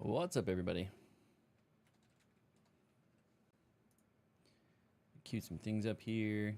What's up, everybody? Cue some things up here.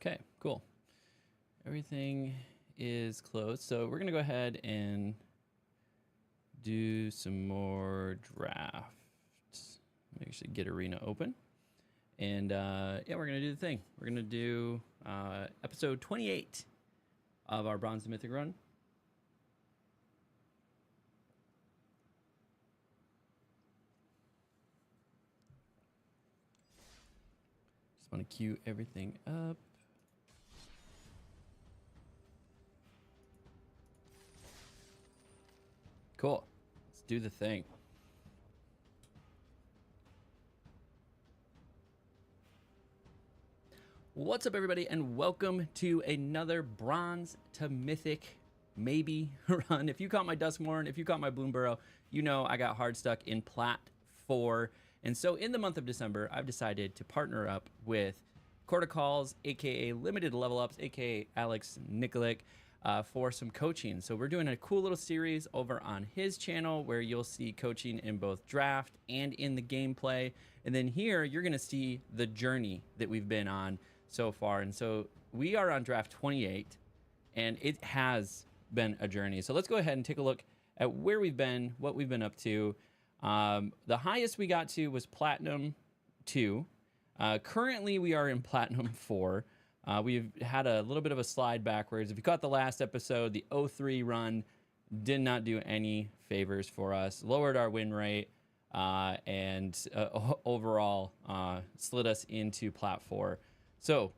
Okay, cool. Everything is closed. So we're going to go ahead and do some more drafts. Let me actually get Arena open. And yeah, we're going to do the thing. We're going to do episode 28 of our Bronze to Mythic run. Just want to queue everything up. Cool. Let's do the thing. What's up, everybody, and welcome to another Bronze to Mythic maybe run. If you caught my Duskmorn, if you caught my Bloomburrow, you know I got hard stuck in Plat 4. And so in the month of December, I've decided to partner up with Corticalls, aka Limited Level Ups, aka Alex Nikolic, for some coaching. So we're doing a cool little series over on his channel where you'll see coaching in both draft and in the gameplay. And then here you're going to see the journey that we've been on so far. And so we are on draft 28, and it has been a journey. So let's go ahead and take a look at where we've been, what we've been up to. The highest we got to was Platinum 2. Currently we are in Platinum 4. We've had a little bit of a slide backwards. If you caught the last episode, the 03 run did not do any favors for us, lowered our win rate, and overall slid us into Plat 4. So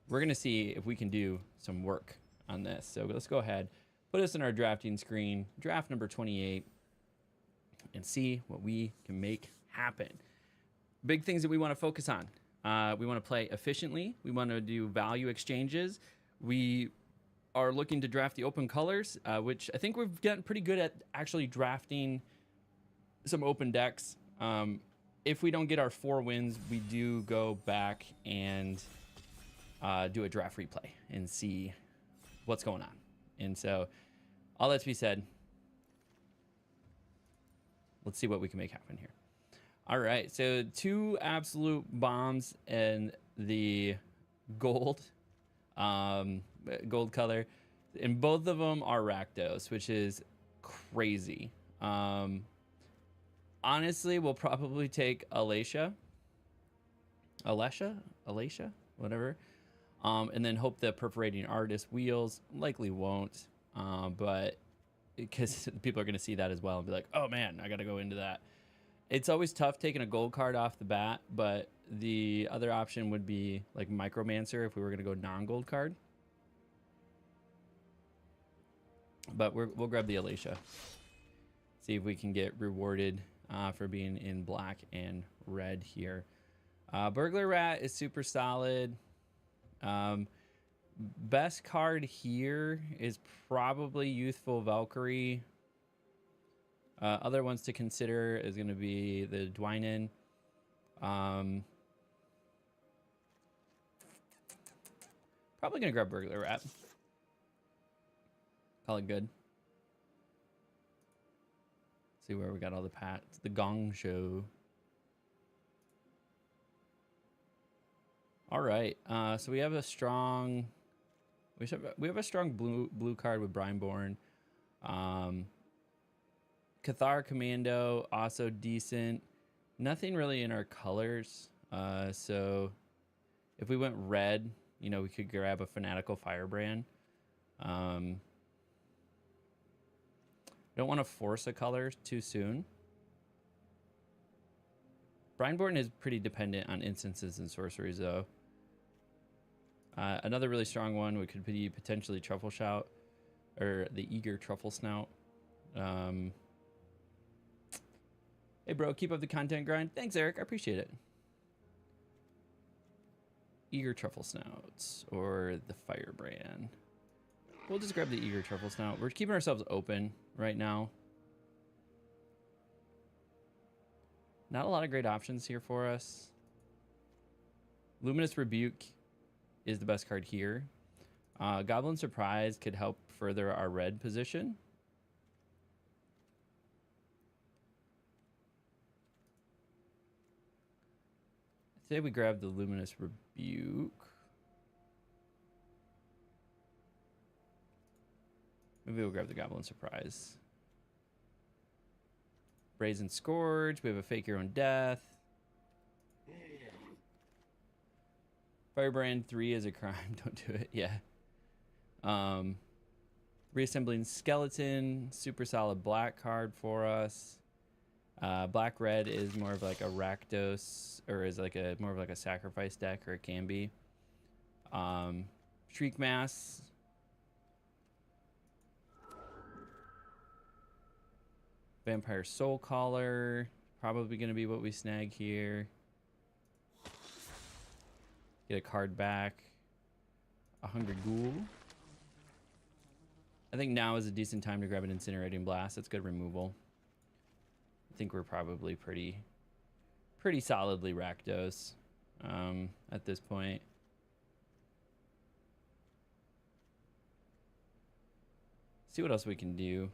we're going to see if we can do some work on this. So let's go ahead, put us in our drafting screen, draft number 28, and see what we can make happen. Big things that we want to focus on. We want to play efficiently. We want to do value exchanges. We are looking to draft the open colors, which I think we've gotten pretty good at actually drafting some open decks. If we don't get our 4 wins, we do go back and do a draft replay and see what's going on. And so all that to be said, let's see what we can make happen here. All right, so 2 absolute bombs in the gold color, and both of them are Rakdos, which is crazy. Honestly, we'll probably take Alesha, whatever, and then hope the Perforating Artist wheels. Likely won't, but because people are going to see that as well and be like, oh man, I got to go into that. It's always tough taking a gold card off the bat, but the other option would be like Micromancer if we were going to go non-gold card. But we'll grab the Alesha. See if we can get rewarded for being in black and red here. Burglar Rat is super solid. Best card here is probably Youthful Valkyrie. Other ones to consider is going to be the Dwynen. Probably going to grab Burglar Rat. Call it good. See where we got all the pats. The Gong Show. All right. So we have a strong. We have a strong blue card with Brineborn. Cathar Commando, also decent. Nothing really in our colors. So if we went red, you know, we could grab a Fanatical Firebrand. Don't want to force a color too soon. Brineborn is pretty dependent on instances and sorceries, though. Another really strong one could be potentially Truffle Shout, or the Eager Truffle Snout. Hey, bro, keep up the content grind. Thanks, Eric. I appreciate it. Eager truffle snouts or the firebrand. We'll just grab the eager truffle snout. We're keeping ourselves open right now. Not a lot of great options here for us. Luminous Rebuke is the best card here. Goblin Surprise could help further our red position. I'd say we grab the Luminous Rebuke. Maybe we'll grab the Goblin Surprise. Brazen Scourge. We have a Fake Your Own Death. Firebrand 3 is a crime. Don't do it. Yeah. Reassembling Skeleton. Super solid black card for us. Black red is more of like a Rakdos, or is like a more of like a sacrifice deck, or it can be. Shriek Mass. Vampire Soul Caller, probably going to be what we snag here. Get a card back. A Hungry Ghoul. I think now is a decent time to grab an Incinerating Blast. That's good removal. I think we're probably pretty solidly Rakdos at this point. See what else we can do.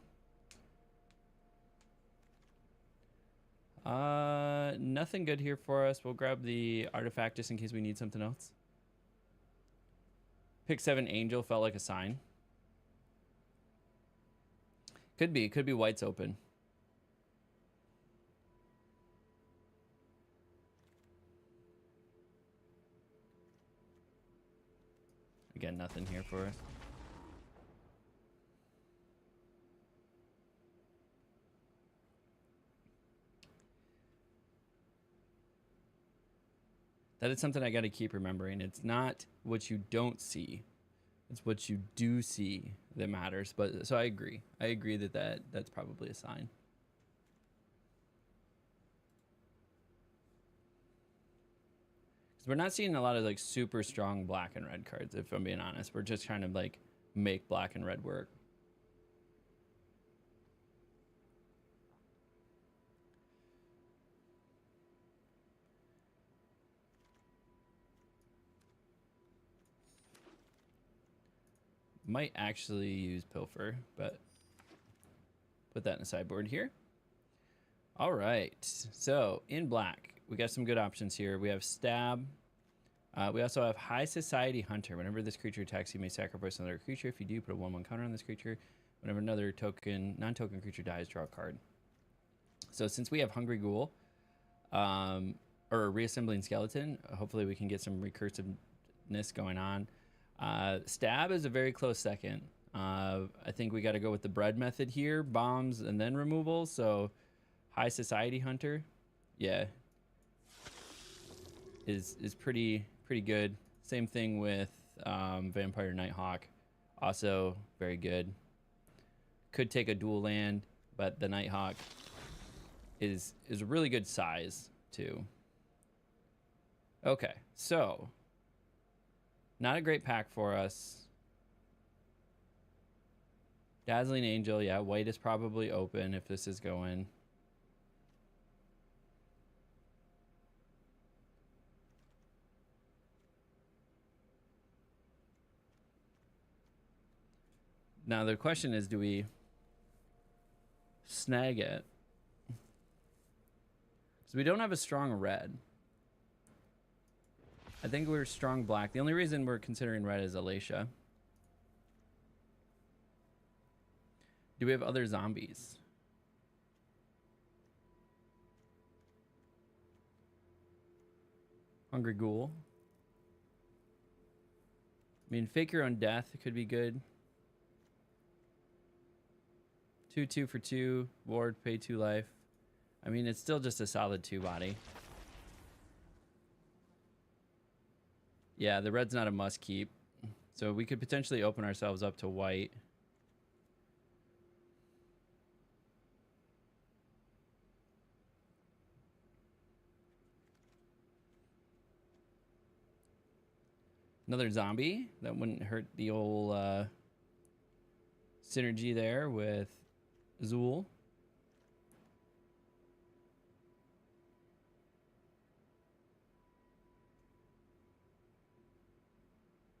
Nothing good here for us. We'll grab the artifact just in case we need something else. Pick 7 Angel felt like a sign. Could be white's open. Again, nothing here for us. That is something I got to keep remembering. It's not what you don't see. It's what you do see that matters. But so I agree. I agree that's probably a sign. Because we're not seeing a lot of like super strong black and red cards, if I'm being honest. We're just trying to like make black and red work. Might actually use Pilfer, but put that in the sideboard here. All right, so in black, we got some good options here. We have Stab. We also have High Society Hunter. Whenever this creature attacks, you may sacrifice another creature. If you do, put a 1/1 counter on this creature. Whenever another non-token creature dies, draw a card. So since we have Hungry Ghoul, or Reassembling Skeleton, hopefully we can get some recursiveness going on. Stab is a very close second. I think we got to go with the bread method here. Bombs and then removal. So High Society Hunter, yeah, is pretty good. Same thing with Vampire Nighthawk, also very good. Could take a dual land, but the Nighthawk is a really good size too. Okay, so not a great pack for us. Dazzling Angel, yeah, white is probably open if this is going. Now the question is, do we snag it? Because we don't have a strong red. I think we're strong black. The only reason we're considering red is Alacia. Do we have other zombies? Hungry Ghoul. I mean, Fake Your Own Death could be good. 2/2 for 2. Ward, pay 2 life. I mean, it's still just a solid 2 body. Yeah, the red's not a must keep. So we could potentially open ourselves up to white. Another zombie. That wouldn't hurt the old synergy there with Zool.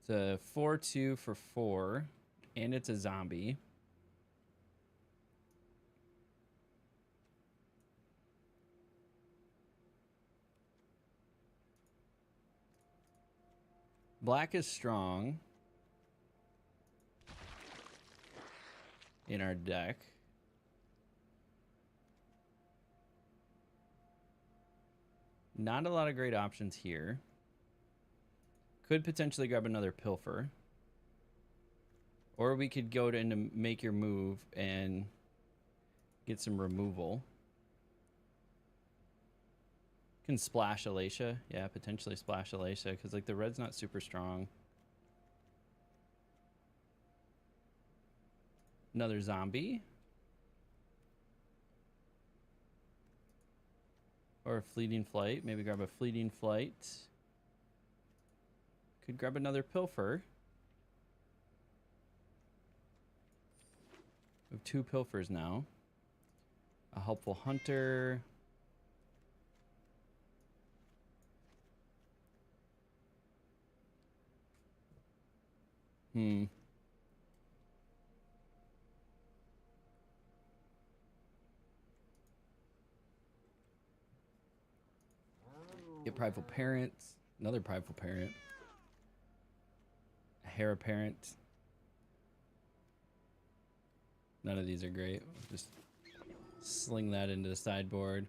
It's a 4/2 for 4, and it's a zombie. Black is strong in our deck. Not a lot of great options here. Could potentially grab another Pilfer. Or we could go to into make your move and get some removal. Can splash Alacia. Yeah, potentially splash Alacia because like the red's not super strong. Another zombie. Or a fleeting flight. Maybe grab a fleeting flight. Could grab another Pilfer. We have 2 Pilfers now. A helpful hunter. Get prideful parents. Another prideful parent. A heir apparent. None of these are great. Just sling that into the sideboard.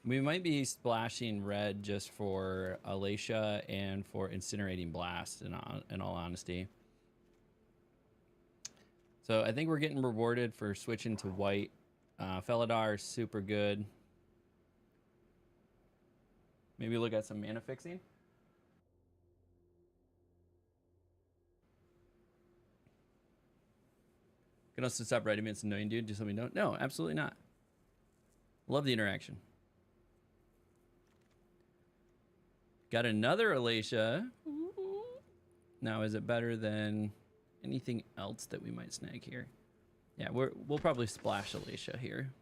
We might be splashing red just for Alacia and for Incinerating Blast, in all honesty. So I think we're getting rewarded for switching to white. Felidar is super good. Maybe look at some mana fixing. Can also stop writing me. It's annoying, dude. Just let me know. No, absolutely not. Love the interaction. Got another Alacia. Now, is it better than anything else that we might snag here? Yeah, we'll probably splash Alacia here.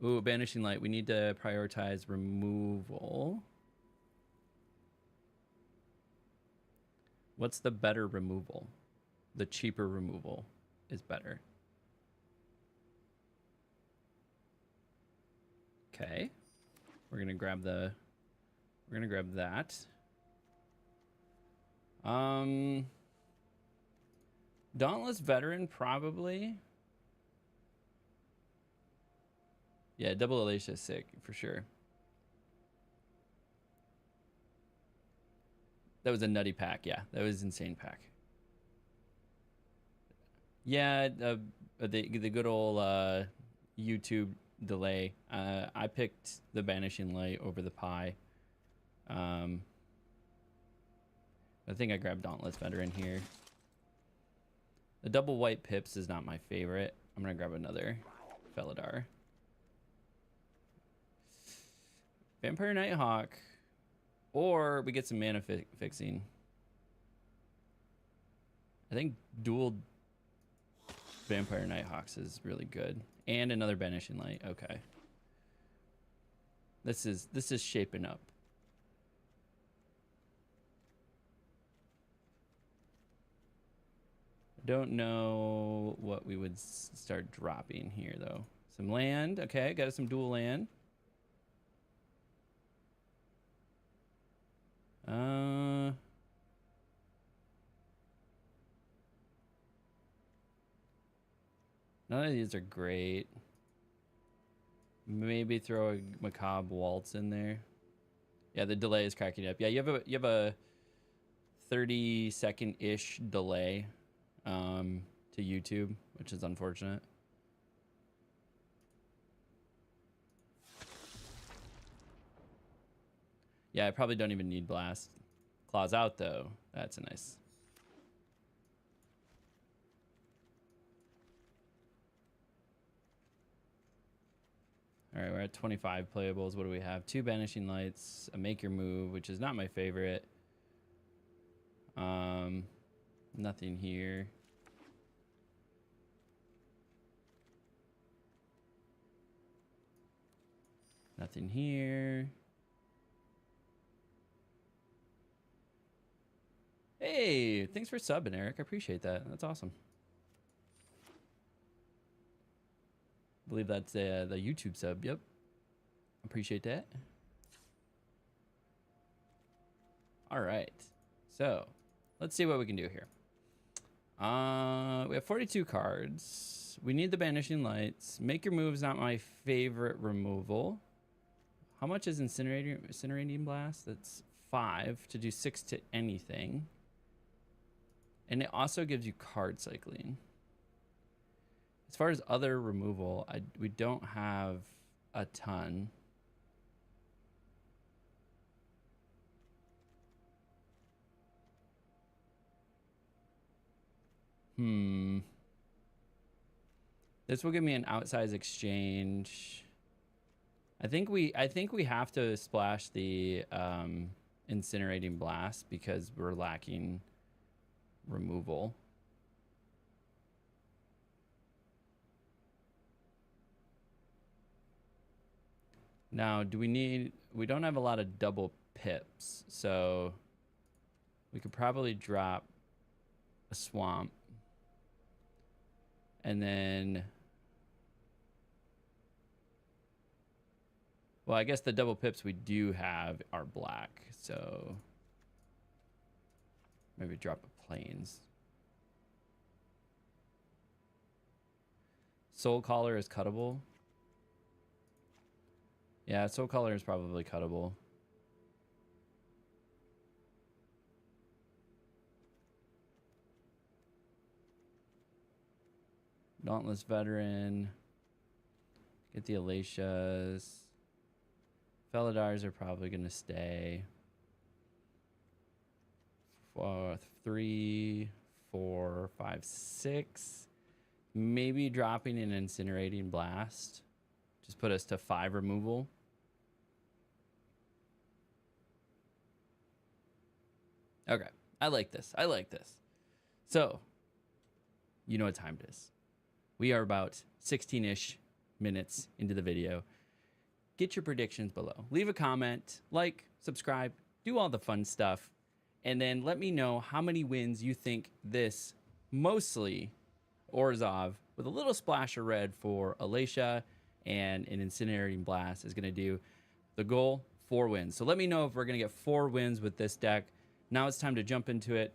Ooh, Banishing Light. We need to prioritize removal. What's the better removal? The cheaper removal is better. Okay. We're gonna grab that. Dauntless Veteran, probably. Yeah, double Alacia is sick, for sure. That was a nutty pack, yeah. That was an insane pack. Yeah, the good old YouTube delay. I picked the Banishing Light over the Pie. I think I grabbed Dauntless Veteran here. The double white pips is not my favorite. I'm gonna grab another Felidar. Vampire Nighthawk. Or we get some mana fixing. I think dual Vampire Nighthawks is really good. And another Banishing Light. Okay. This is shaping up. Don't know what we would start dropping here, though. Some land. Okay, got some dual land. None of these are great. Maybe throw a Macabre Waltz in there. Yeah, the delay is cracking up. Yeah, you have a 30-second-ish delay to YouTube, which is unfortunate. Yeah, I probably don't even need Blast. Claws out, though. That's a nice. All right, we're at 25 playables. What do we have? 2 Banishing Lights, a Make Your Move, which is not my favorite. Nothing here. Nothing here. Hey, thanks for subbing, Eric. I appreciate that. That's awesome. I believe that's the YouTube sub. Yep. Appreciate that. All right. So let's see what we can do here. We have 42 cards. We need the Banishing Lights. Make Your Moves, not my favorite removal. How much is Incinerating Blast? That's 5 to do 6 to anything. And it also gives you card cycling. As far as other removal, we don't have a ton. This will give me an outsized exchange. I think we have to splash the Incinerating Blast because we're lacking removal. Now, we don't have a lot of double pips, so we could probably drop a swamp. And then, well, I guess the double pips we do have are black, so maybe drop a plains. Soul Collar is cuttable. Yeah, Soul Collar is probably cuttable. Dauntless Veteran. Get the Alatias. Felidars are probably going to stay. 3, 4, 5, 6. Maybe dropping an Incinerating Blast. Just put us to 5 removal. Okay. I like this. I like this. So, you know what time it is. We are about 16-ish minutes into the video. Get your predictions below. Leave a comment, like, subscribe, do all the fun stuff. And then let me know how many wins you think this mostly Orzhov with a little splash of red for Alatia and an Incinerating Blast is going to do. The goal, 4 wins. So let me know if we're going to get 4 wins with this deck. Now it's time to jump into it.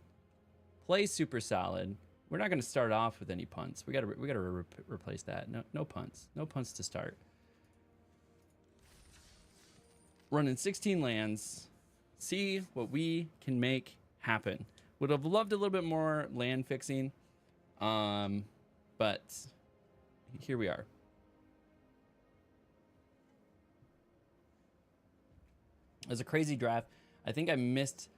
Play super solid. We're not going to start off with any punts. We got to replace that. No punts. No punts to start. Running 16 lands. See what we can make happen. Would have loved a little bit more land fixing. But here we are. It was a crazy draft. I think I missed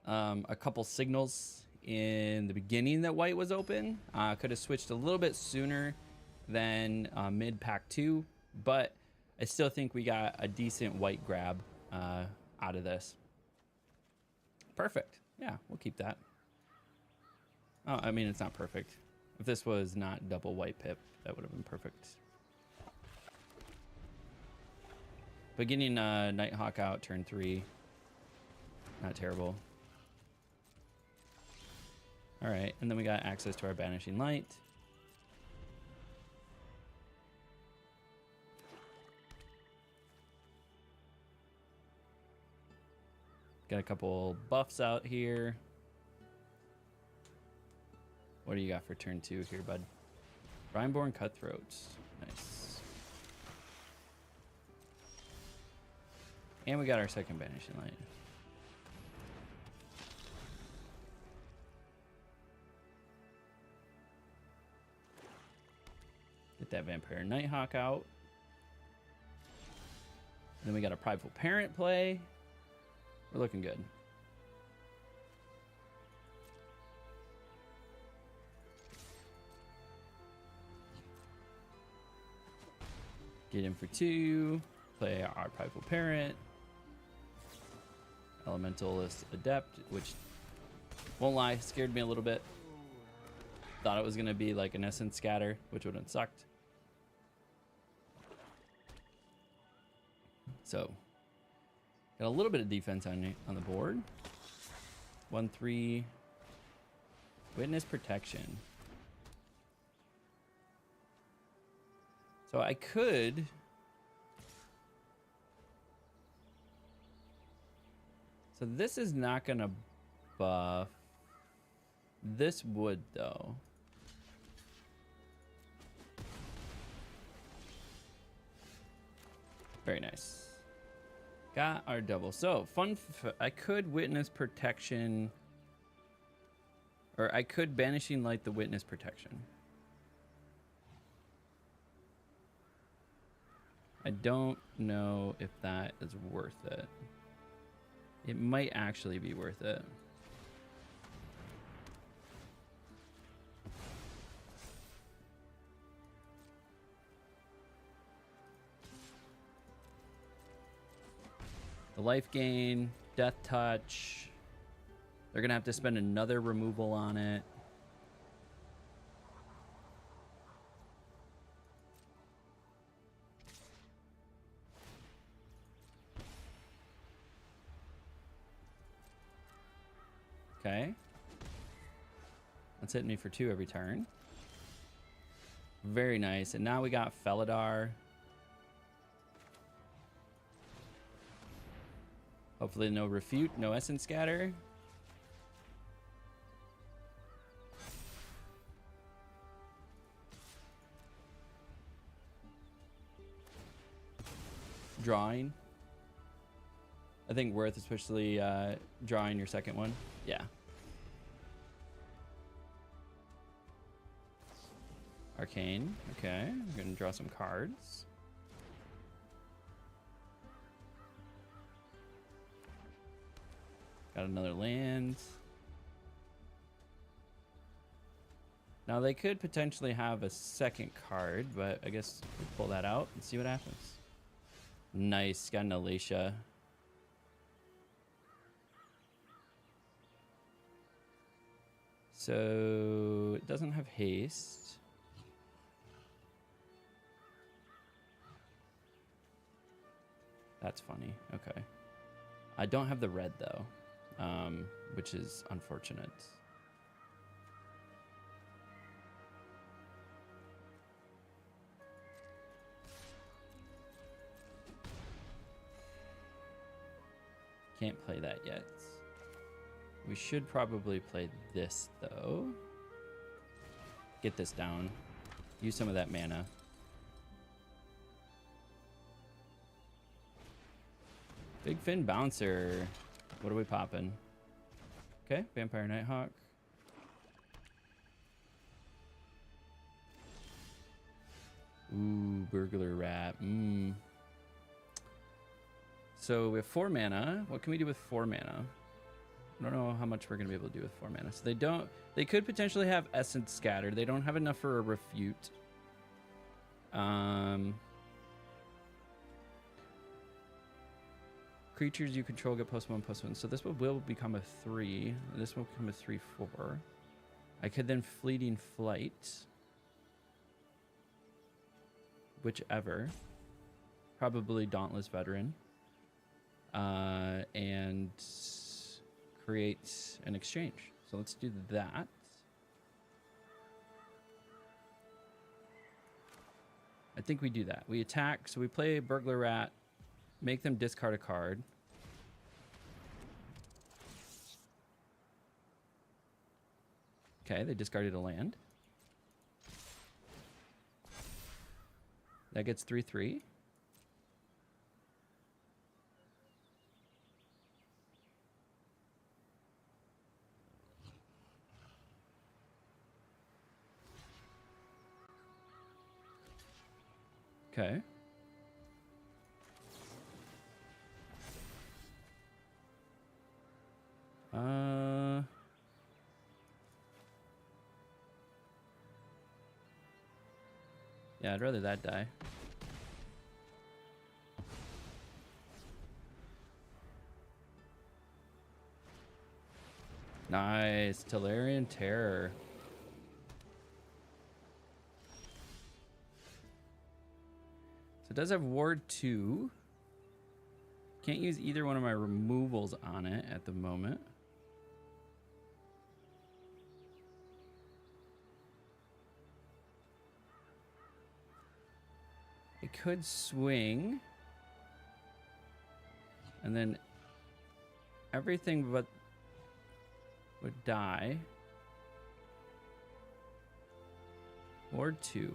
a couple signals in the beginning that white was open. Could have switched a little bit sooner than mid pack 2, but I still think we got a decent white grab out of this. Perfect. Yeah, we'll keep that. Oh, I mean, it's not perfect. If this was not double white pip, that would have been perfect. But getting Nighthawk out turn 3, not terrible. All right, and then we got access to our Banishing Light. Got a couple buffs out here. What do you got for turn 2 here, bud? Brineborn Cutthroats. Nice. And we got our second Banishing Light. Get that Vampire Nighthawk out. And then we got a Prideful Parent play. We're looking good. Get in for 2. Play our Prideful Parent. Elementalist Adept, which Won't lie, scared me a little bit. Thought it was gonna be like an essence scatter, which would have sucked. So, got a little bit of defense on the board. 1-3. Witness protection. So I could. So this is not gonna buff. This would though. Very nice. Got our double. So I could witness protection, or I could banishing light the witness protection. I don't know if that is worth it. It might actually be worth it. The life gain, death touch. They're gonna have to spend another removal on it. Okay. That's hitting me for 2 every turn. Very nice. And now we got Felidar. Hopefully no refute, no essence scatter. Drawing. I think worth, especially drawing your second one. Yeah. Arcane. Okay, I'm gonna draw some cards. Got another land. Now they could potentially have a second card, but I guess we'll pull that out and see what happens. Nice, got an Alicia. So it doesn't have haste. That's funny. Okay. I don't have the red though, which is unfortunate. Can't play that yet. We should probably play this though. Get this down. Use some of that mana. Big Fin Bouncer. What are we popping? Okay, Vampire Nighthawk. Ooh, Burglar Rat. So we have 4 mana. What can we do with 4 mana? I don't know how much we're gonna be able to do with 4 mana. So they could potentially have Essence Scatter. They don't have enough for a Refute. Creatures you control get +1/+1. So this will become a 3. This will become a 3/4. I could then Fleeting Flight. Whichever. Probably Dauntless Veteran. And create an exchange. So let's do that. I think we do that. We attack. So we play Burglar Rat. Make them discard a card. Okay, they discarded a land. That gets 3/3. Okay. Yeah, I'd rather that die. Nice. Nice. Tolarian Terror. So it does have Ward 2. Can't use either one of my removals on it at the moment. It could swing. And then everything but would die. Ward 2.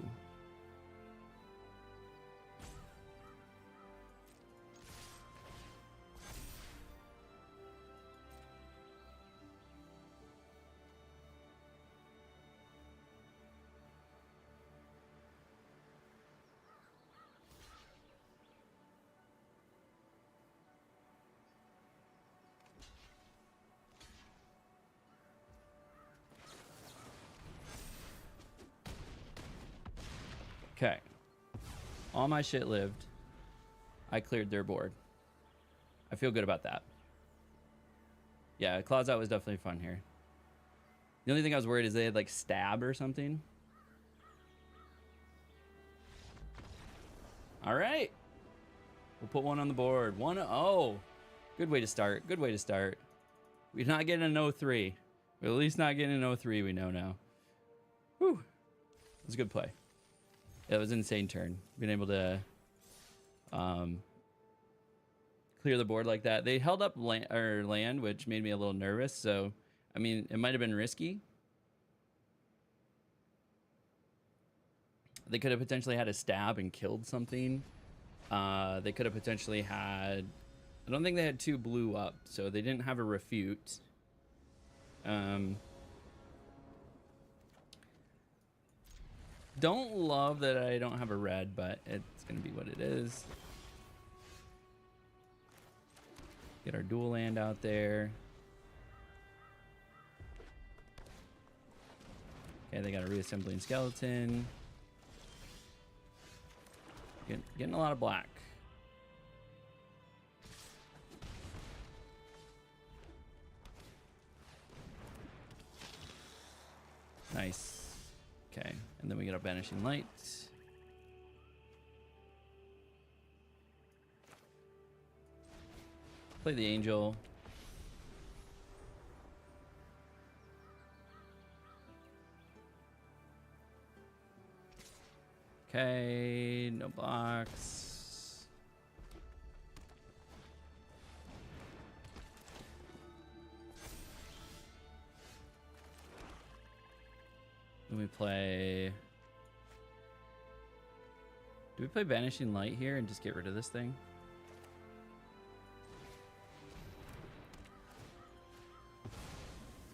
Okay. All my shit lived. I cleared their board. I feel good about that. Yeah, Claws Out was definitely fun here. The only thing I was worried is they had like stab or something. All right. We'll put one on the board. 1-0. Good way to start. Good way to start. We're not getting an 0-3. We're at least not getting an 0-3, we know now. Whew. It was a good play. It was an insane turn. Being able to clear the board like that. They held up land, which made me a little nervous. So, I mean, it might have been risky. They could have potentially had a stab and killed something. They could have potentially had... I don't think they had 2 blue up, so they didn't have a refute. Don't love that I don't have a red, but it's going to be what it is. Get our dual land out there. Okay, they got a reassembling skeleton. Getting a lot of black. Nice. Okay, and then we get a Vanishing Light. Play the Angel. Okay, no blocks. Then we play... Do we play Vanishing Light here and just get rid of this thing?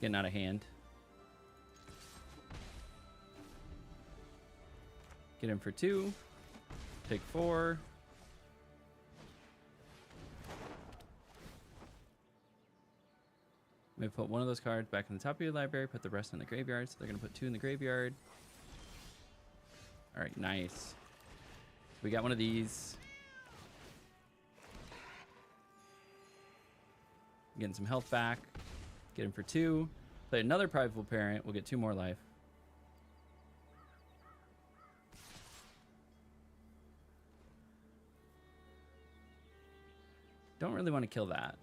Getting out of hand. Get him for 2. Take 4. We put one of those cards back in the top of your library, put the rest in the graveyard. So they're going to put 2 in the graveyard. All right, nice. We got one of these. Getting some health back. Get him for 2. Play another Prideful Parent. We'll get 2 more life. Don't really want to kill that.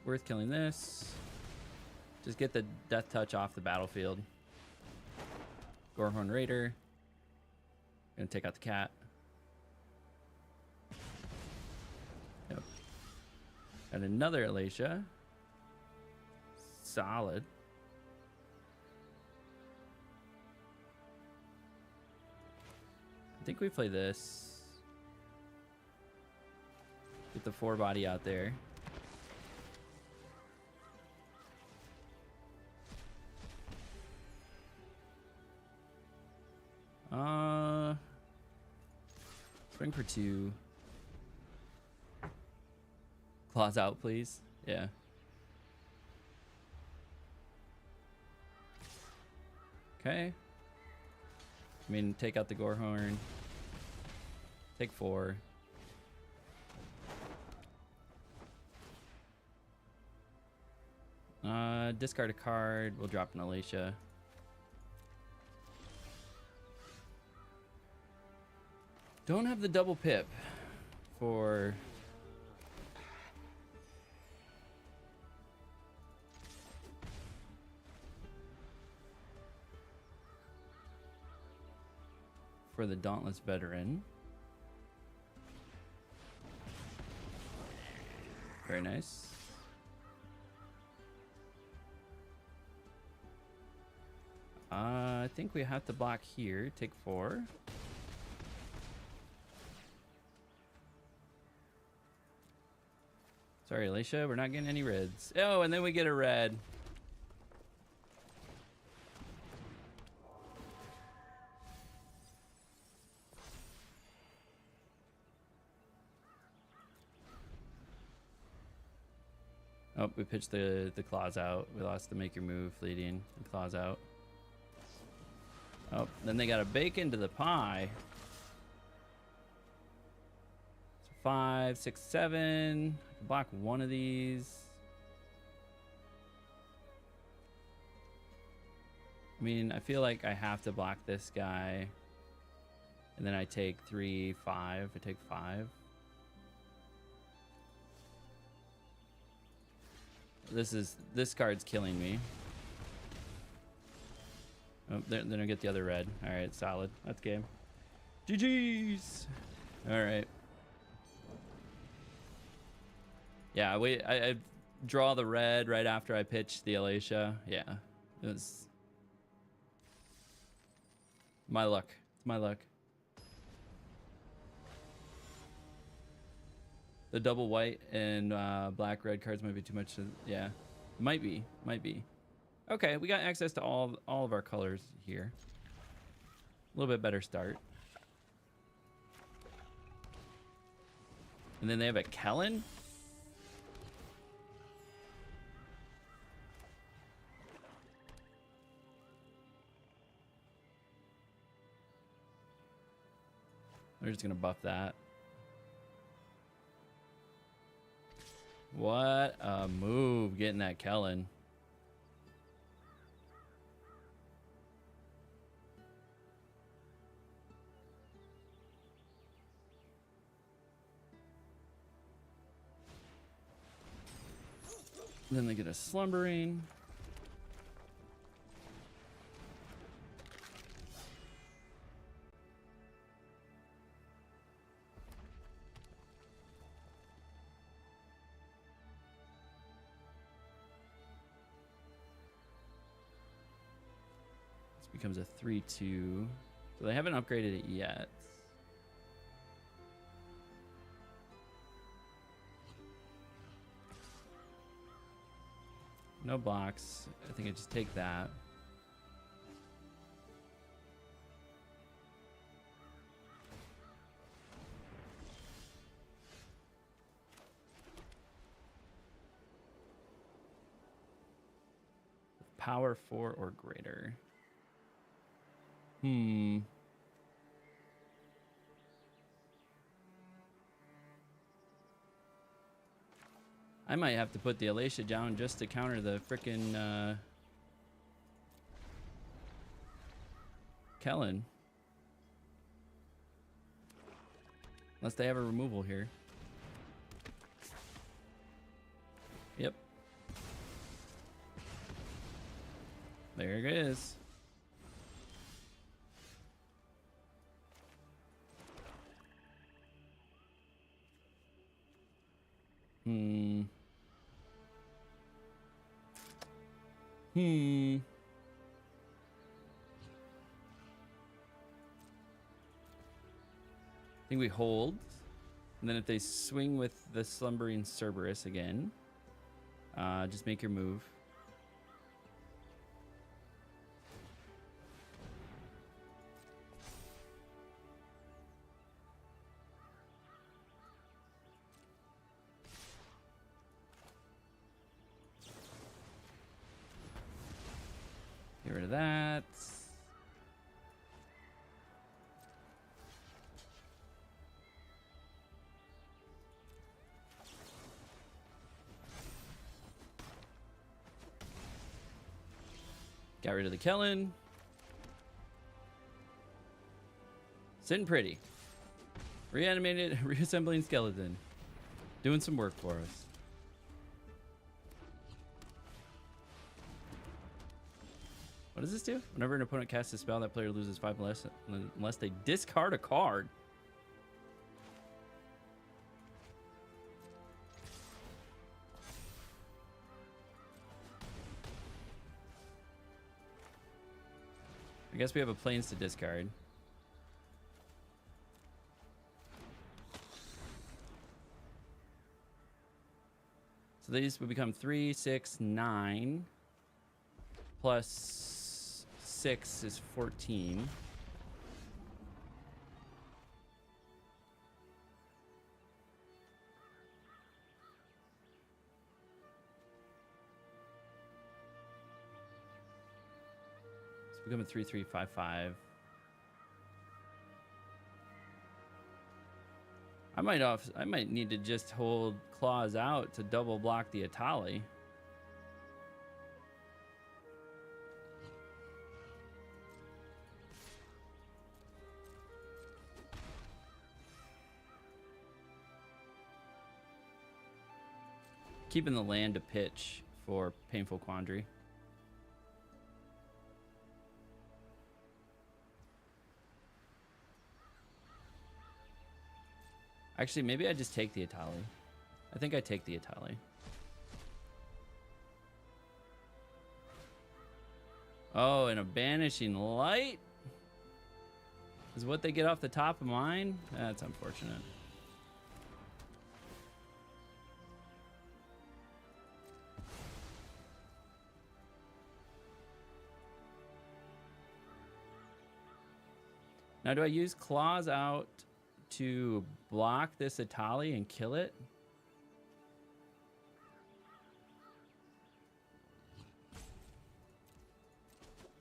Worth killing this. Just get the Death Touch off the battlefield. Gorehorn Raider. Gonna take out the cat. Yep. And another Alacia. Solid. I think we play this. Get the 4-body out there. Swing for 2. Claws out, please. Yeah. Okay. I mean, take out the Gorehorn. Take 4. Discard a card. We'll drop an Alacia. Don't have the double pip for... for the Dauntless Veteran. Very nice. I think we have to block here. Take 4. Sorry, Alacia, we're not getting any reds. Oh, and then we get a red. Oh, we pitched the claws out. We lost the make your move leading. The claws out. Oh, then they got to bake into the pie. So 5, 6, 7. I can block one of these. I mean, I feel like I have to block this guy. And then I take 3, 5. I take 5. This card's killing me. Oh, then I get the other red. All right, solid. That's game. GG's. All right. Yeah, I draw the red right after I pitch the Alacia. Yeah, it was my luck. It's my luck. The double white and black red cards might be too much. Yeah, might be. Okay, we got access to all of our colors here. A little bit better start. And then they have a Kellen. They're just gonna buff that. What a move, getting that Kellen. Then they get a Slumbering. Becomes a 3/2. So they haven't upgraded it yet. No blocks. I think I just take that. Power 4 or greater. I might have to put the Alacia down just to counter the frickin' Kellen. Unless they have a removal here. Yep. There it is. I think we hold. And then if they swing with the Slumbering Cerberus again, just make your move. Get rid of that. Got rid of the Kellen. Sitting pretty. Reanimated, reassembling skeleton. Doing some work for us. What does this do? Whenever an opponent casts a spell, that player loses 5 less unless they discard a card. I guess we have a planes to discard. So these would become 3, 6, 9. Plus 6 is 14. It's becoming 3, 3, 5, 5. I might need to just hold claws out to double block the Atali. Keeping the land to pitch for Painful Quandary. Actually, maybe I just take the Atali. I think I take the Atali. Oh, and a Banishing Light is what they get off the top of mine? That's unfortunate. Now, do I use Claws Out to block this Atali and kill it?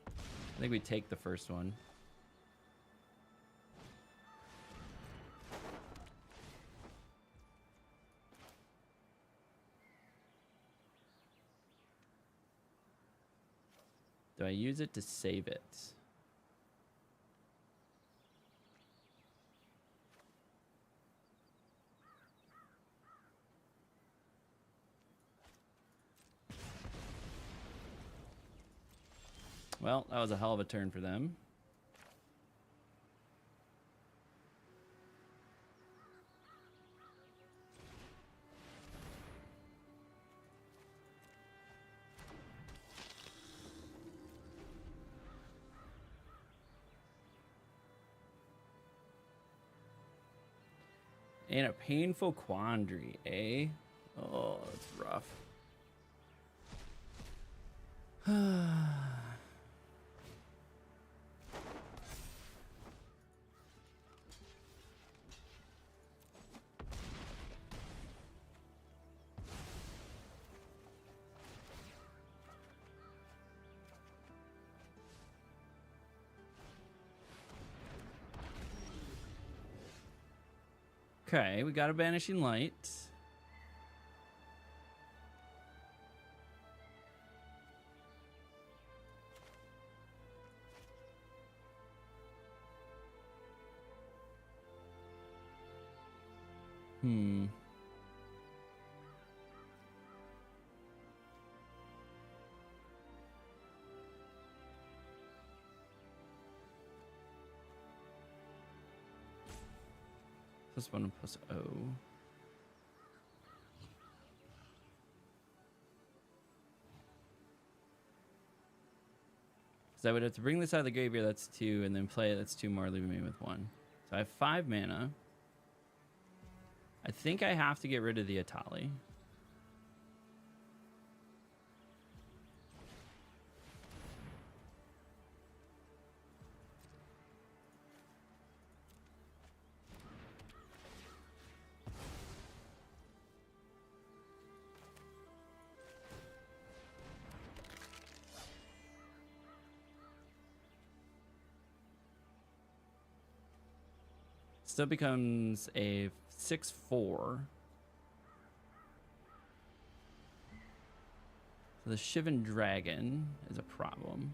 I think we take the first one. Do I use it to save it? Well, that was a hell of a turn for them. And a Painful Quandary, eh? Oh, that's rough. Okay, we got a Banishing Light. Plus 1 plus O. Because I would have to bring this out of the graveyard, that's 2, and then play it, that's 2 more, leaving me with 1. So I have 5 mana. I think I have to get rid of the Atali. Still becomes a 6/4. So the Shivan Dragon is a problem.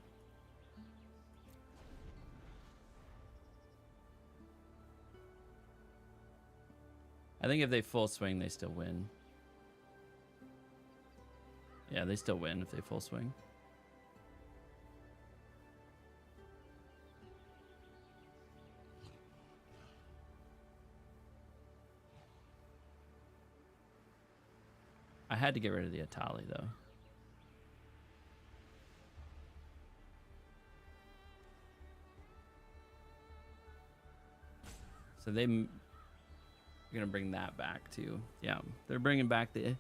I think if they full swing, they still win. Yeah, they still win if they full swing. I had to get rid of the Atali, though. So they're gonna bring that back too. Yeah, they're bringing back the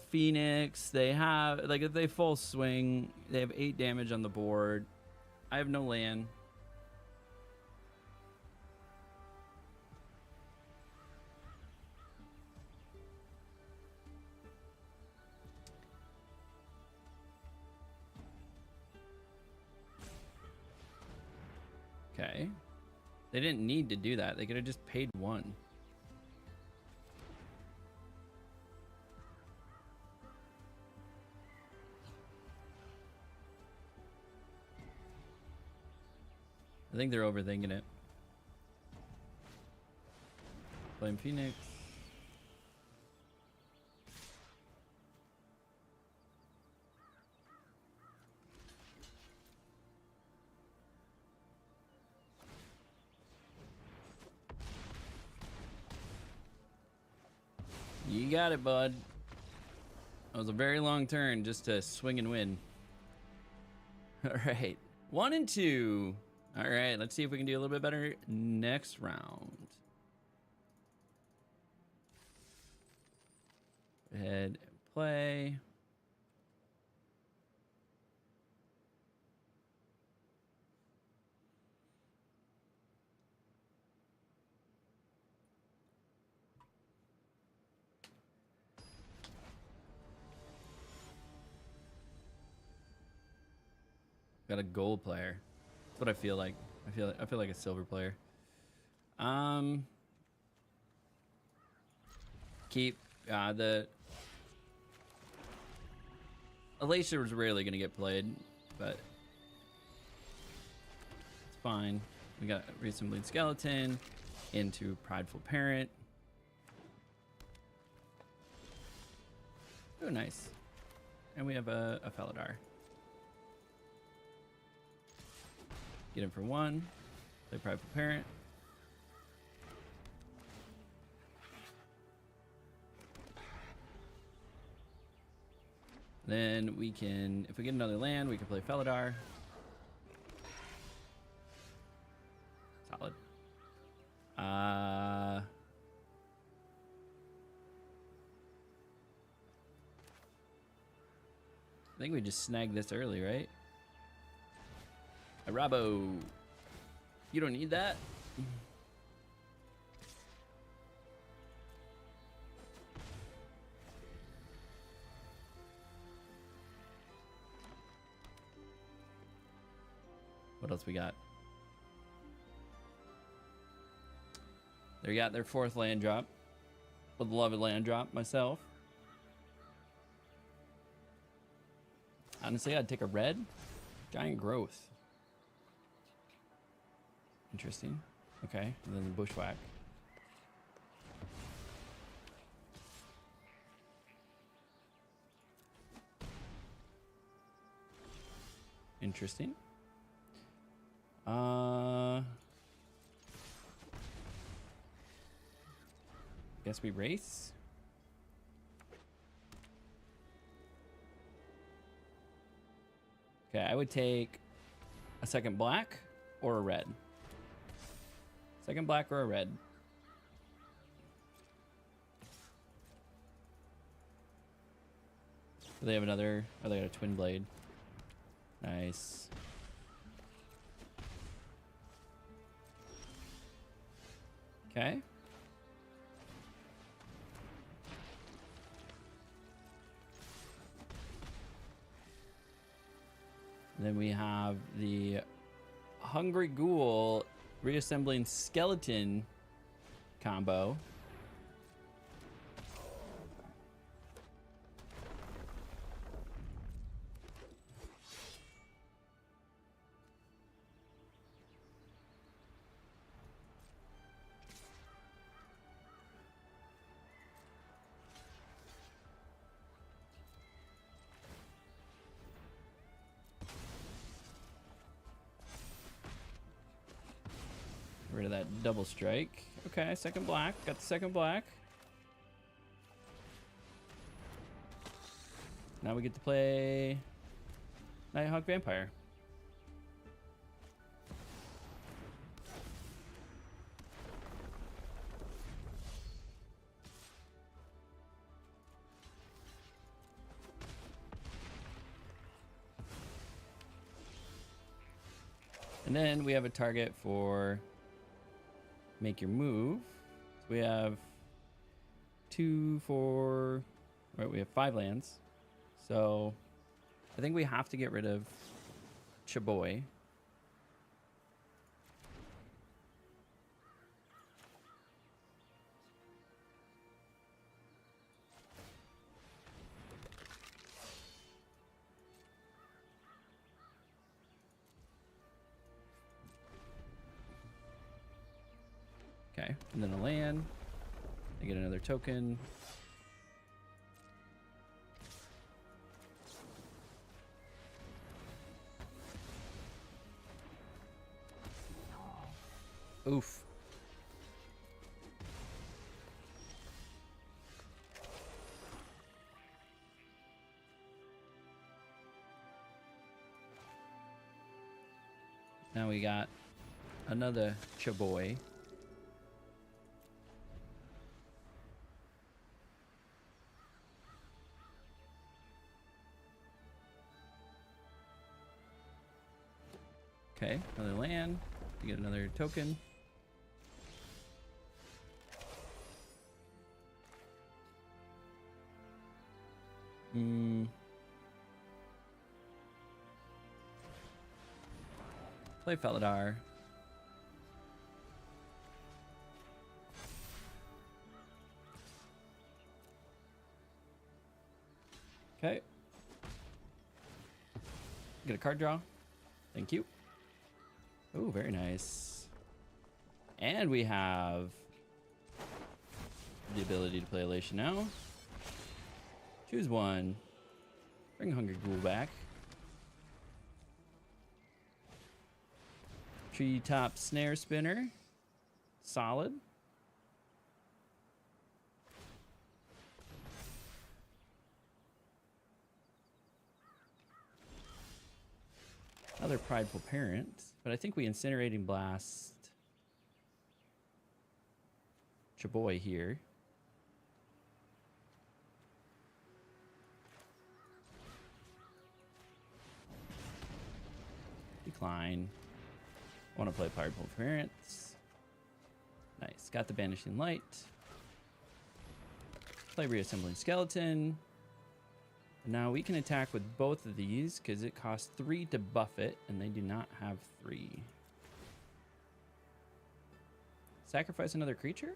Phoenix. They have, like, if they full swing, they have 8 damage on the board. I have no land. Okay. They didn't need to do that. They could have just paid 1. I think they're overthinking it. Blame Phoenix. You got it, bud. That was a very long turn just to swing and win. All right. 1 and 2. All right. Let's see if we can do a little bit better next round. Go ahead and play. Got a gold player. That's what I feel like. I feel like a silver player. Keep the Alacia was rarely gonna get played, but it's fine. We got Resembling Skeleton into Prideful Parent. Oh, nice. And we have a Felidar. Get him for 1. Play Prideful Parent. Then we can, if we get another land, we can play Felidar. Solid. I think we just snagged this early, right? Arabo. You don't need that. What else we got? They got their 4th land drop. Beloved land drop myself. Honestly, I'd take a red. Giant Growth. Interesting. Okay, and then the Bushwhack. Interesting. Guess we race. Okay, I would take a second black or a red. Second black or a red. Do they have another? Oh, they got a twin blade. Nice. Okay. Then we have the Hungry Ghoul Reassembling Skeleton combo. Get rid of that double strike. Okay, second black. Got the second black. Now we get to play Nighthawk Vampire. And then we have a target for make your move. So we have 2, 4, right? We have 5 lands. So I think we have to get rid of Chaboy. Okay, and then a land. I get another token. Oof. Now we got another Chaboy. Okay, another land to get another token. Play Felidar. Okay. Get a card draw. Thank you. Oh, very nice. And we have the ability to play Elation now. Choose one. Bring Hungry Ghoul back. Treetop Snare Spinner. Solid. Another Prideful Parent. But I think we Incinerating Blast Chaboy here. Decline. Want to play Prideful Parents. Nice. Got the Banishing Light. Play Reassembling Skeleton. Now we can attack with both of these because it costs 3 to buff it, and they do not have 3. Sacrifice another creature?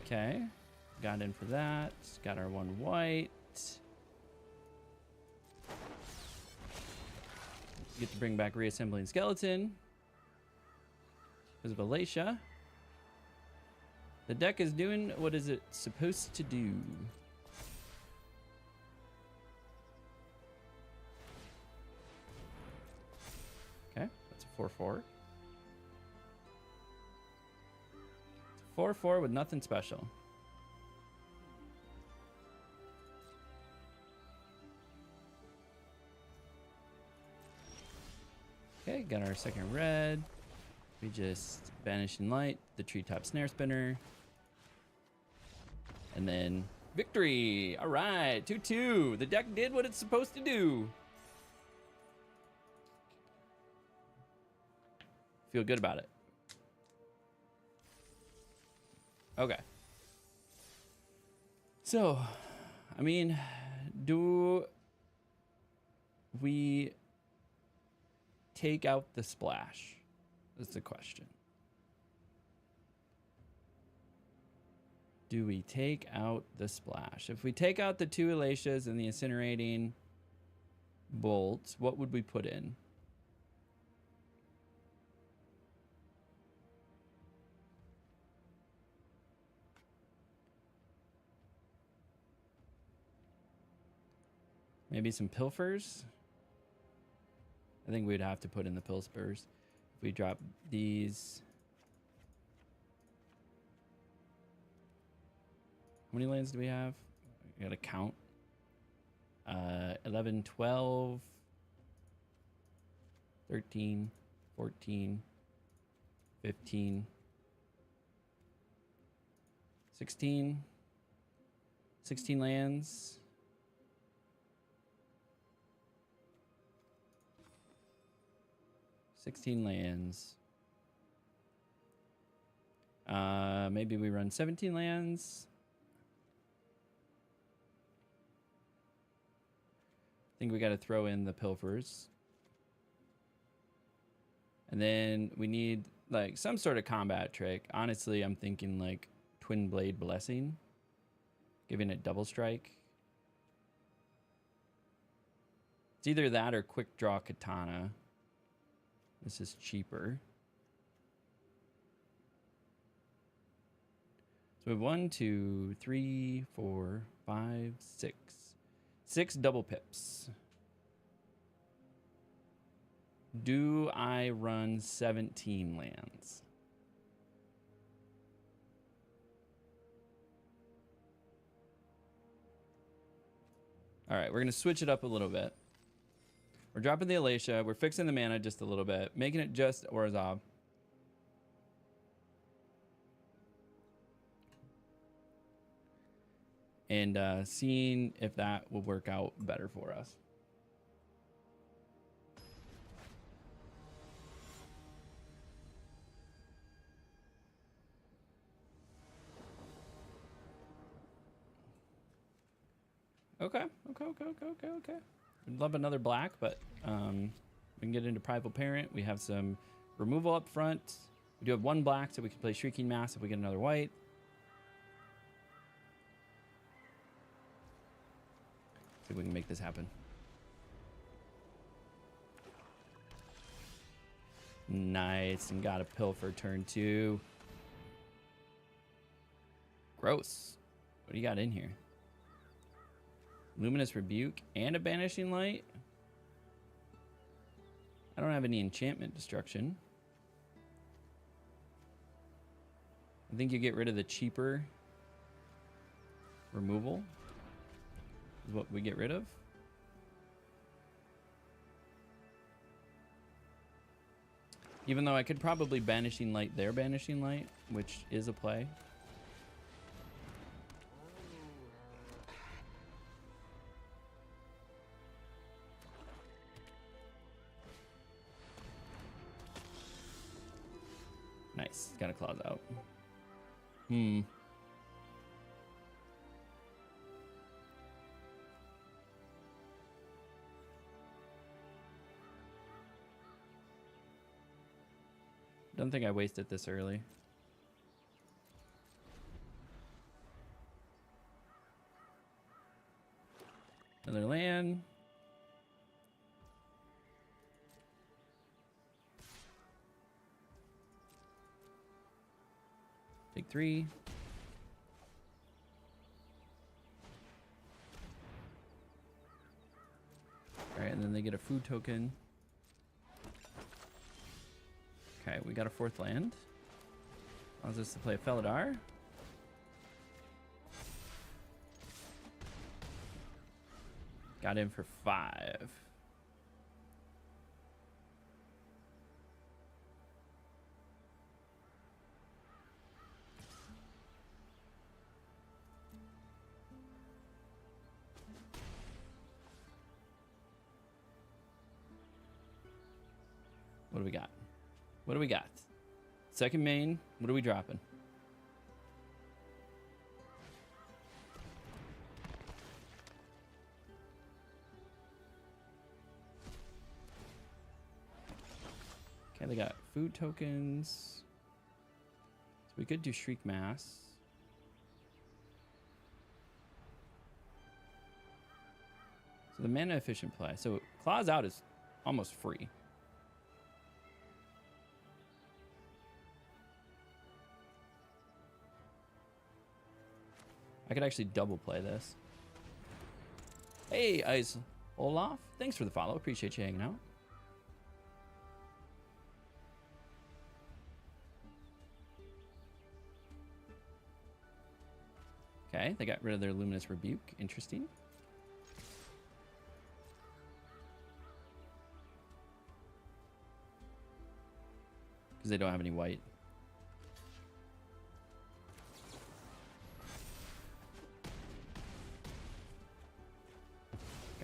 Okay. Got in for that. Got our 1 white. Get to bring back Reassembling Skeleton because of Alacia. The deck is doing what is it supposed to do. Okay, that's a 4/4. It's a 4/4 with nothing special. Okay, got our second red. We just Banishing Light, the Treetop Snare Spinner. And then victory! All right, 2-2. The deck did what it's supposed to do. Feel good about it. Okay. So, I mean, do we take out the splash? That's the question. Do we take out the splash? If we take out the 2 Alacias and the Incinerating Bolt, what would we put in? Maybe some pilfers. I think we'd have to put in the pilspurs if we drop these. How many lands do we have? I gotta count. 11, 12, 13, 14, 15, 16. 16 lands. Maybe we run 17 lands. I think we got to throw in the pilfers. And then we need like some sort of combat trick. Honestly, I'm thinking like Twin Blade Blessing, giving it double strike. It's either that or Quick Draw Katana. This is cheaper. So we have 1, 2, 3, 4, 5, 6. 6 double pips. Do I run 17 lands? All right, we're going to switch it up a little bit. We're dropping the Alacia. We're fixing the mana just a little bit, making it just Orzhov. And seeing if that will work out better for us. Okay. I'd love another black, but we can get into Primal Parent. We have some removal up front. We do have 1 black, so we can play Shrieking Mass if we get another white. See if we can make this happen. Nice, and got a Pilfer turn 2. Gross. What do you got in here? Luminous Rebuke and a Banishing Light. I don't have any enchantment destruction. I think you get rid of the cheaper removal is what we get rid of. Even though I could probably Banishing Light their Banishing Light, which is a play. Nice. Got a claws out. Don't think I wasted this early. Another land. Take 3. All right, and then they get a food token. Okay, we got a 4th land. Allows us to play a Felidar. Got in for 5. What do we got? What do we got? Second main. What are we dropping? Okay, they got food tokens. So we could do Shriek Mass. So the mana efficient play. So Claws Out is almost free. I could actually double play this. Hey, Ice. Olaf, thanks for the follow. Appreciate you hanging out. Okay, they got rid of their Luminous Rebuke. Interesting. Because they don't have any white.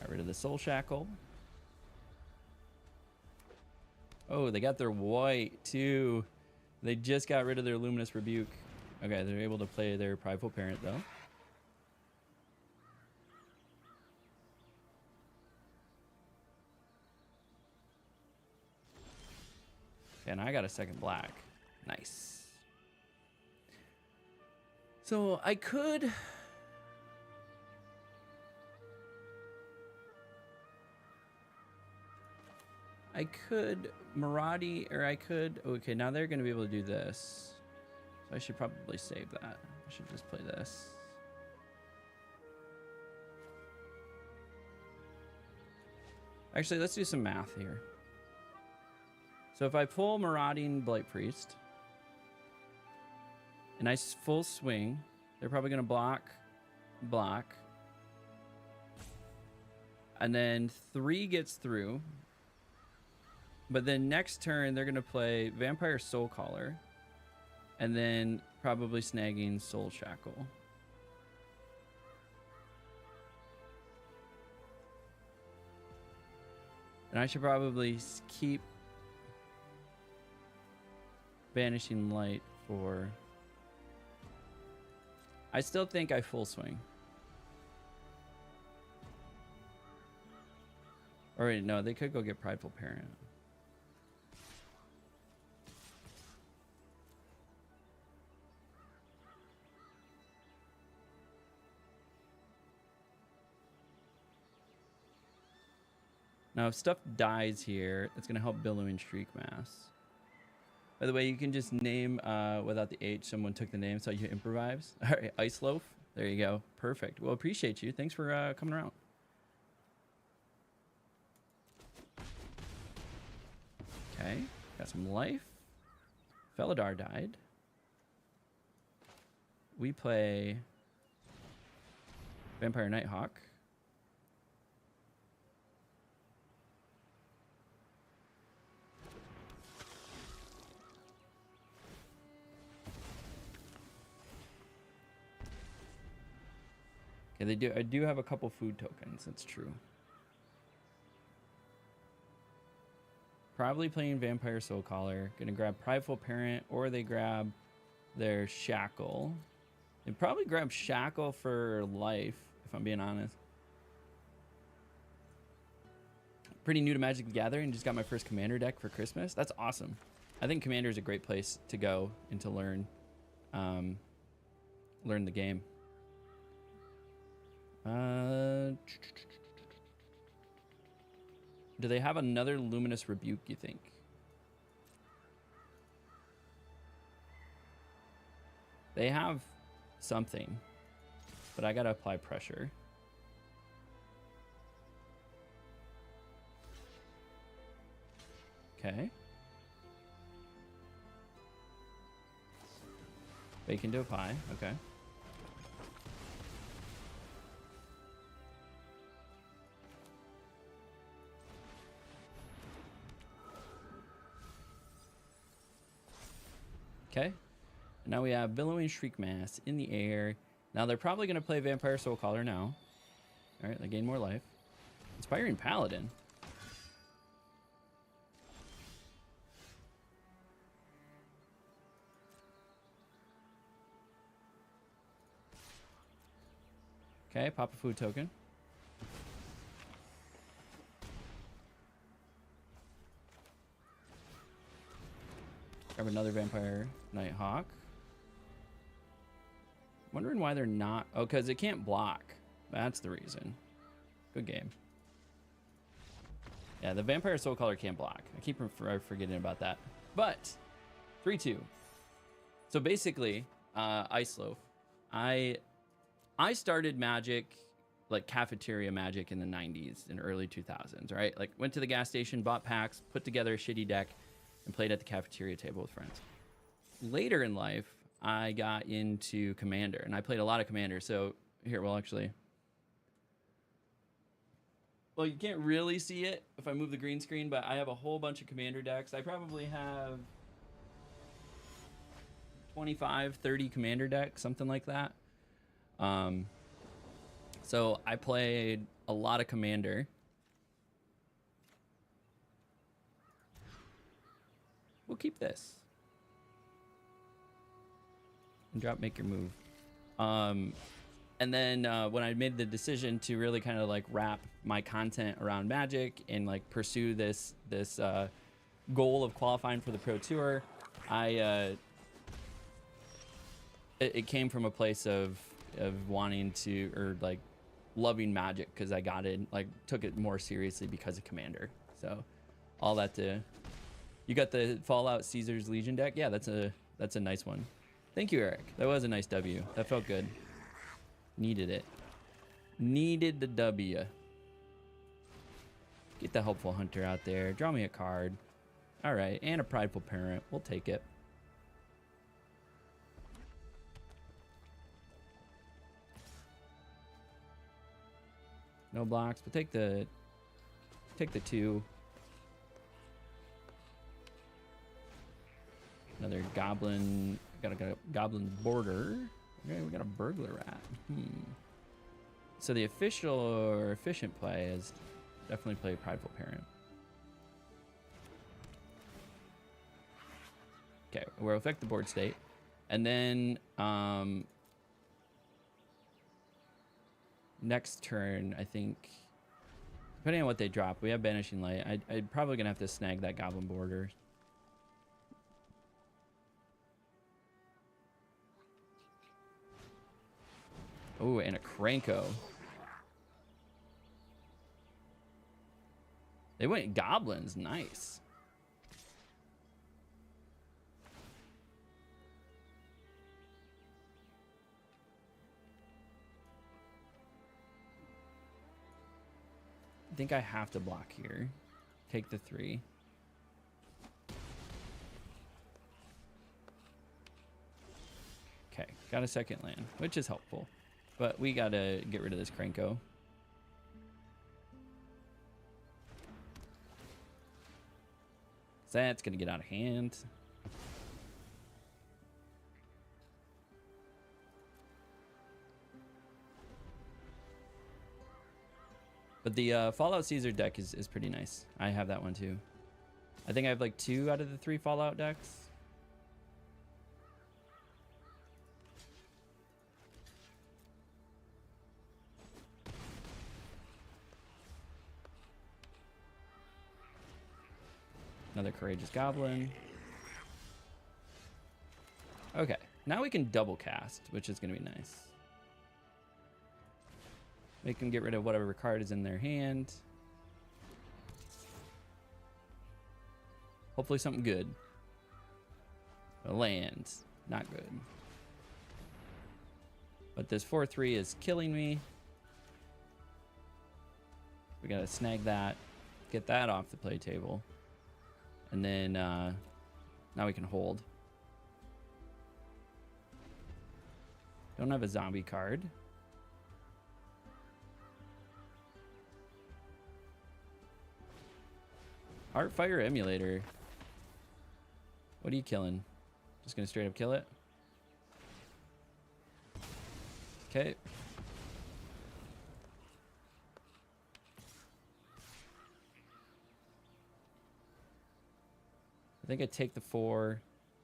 Got rid of the Soul Shackle. Oh, they got their white too. They just got rid of their Luminous Rebuke. Okay, they're able to play their Prideful Parent though. And I got a second black. Nice. So I could... Maradi, or I could... Okay, now they're going to be able to do this. So I should probably save that. I should just play this. Actually, let's do some math here. So if I pull Marauding Blight Priest, and I full swing, they're probably going to block. And then 3 gets through. But then next turn, they're going to play Vampire Soul Caller. And then probably snagging Soul Shackle. And I should probably keep Vanishing Light for... I still think I full swing. Or wait, no, they could go get Prideful Parent. Now, if stuff dies here, it's going to help Billowing Shriek Mass. By the way, you can just name without the H. Someone took the name, so you improvise. All right, Ice Loaf. There you go. Perfect. Well, appreciate you. Thanks for coming around. Okay, got some life. Felidar died. We play Vampire Nighthawk. Yeah, they do. I do have a couple food tokens. That's true. Probably playing Vampire Soul Caller. Gonna grab Prideful Parent, or they grab their Shackle. They probably grab Shackle for life, if I'm being honest. Pretty new to Magic the Gathering. Just got my first Commander deck for Christmas. That's awesome. I think Commander is a great place to go and to learn, learn the game. Do they have another Luminous Rebuke, you think? They have something, but I gotta apply pressure. Okay. Bacon dough pie, okay. Okay, now we have Billowing Shriek Mass in the air. Now they're probably going to play Vampire Soul Caller now. All right, they gain more life. Inspiring Paladin. Okay, pop a food token. Grab another Vampire Nighthawk. Wondering why they're not... Oh, because it can't block. That's the reason. Good game. Yeah, the Vampire Soul Caller can't block. I keep forgetting about that. But, 3-2. So basically, Ice Loaf. I started Magic like cafeteria Magic in the 90s and early 2000s, right? Like went to the gas station, bought packs, put together a shitty deck, and played at the cafeteria table with friends. Later in life, I got into Commander, and I played a lot of Commander. So here, well, actually, well, you can't really see it if I move the green screen, but I have a whole bunch of Commander decks. I probably have 25, 30 Commander decks, something like that. So I played a lot of Commander. We'll keep this. And drop, make your move. And then when I made the decision to really kind of like wrap my content around Magic and like pursue this goal of qualifying for the Pro Tour, it came from a place of wanting to, or like loving Magic, because I got it, like took it more seriously because of Commander. So all that to, you got the Fallout Caesar's Legion deck. Yeah, that's a nice one. Thank you, Eric. That was a nice W. That felt good. Needed it. Needed the W. Get the Helpful Hunter out there. Draw me a card. All right, and a Prideful Parent. We'll take it. No blocks, but take the 2. Another goblin. Got a goblin border. Okay, we got a burglar rat. So the official or efficient play is definitely play Prideful Parent. Okay, we'll affect the board state, and then next turn, I think, depending on what they drop, we have Banishing Light. I'm probably gonna have to snag that goblin border. Oh, and a Kranko. They went goblins. Nice. I think I have to block here. Take the 3. Okay, got a second land, which is helpful. But we gotta get rid of this Kranko. That's gonna get out of hand. But the Fallout Caesar deck is pretty nice. I have that one too. I think I have like 2 out of the 3 Fallout decks. Another Courageous Goblin. Okay, now we can double cast, which is going to be nice. Make them get rid of whatever card is in their hand. Hopefully something good. A land, not good. But this 4/3 is killing me. We got to snag that, get that off the play table. And then now we can hold. Don't have a zombie card. Heartfire Emulator. What are you killing? Just gonna straight up kill it? Okay. I think I take the 4.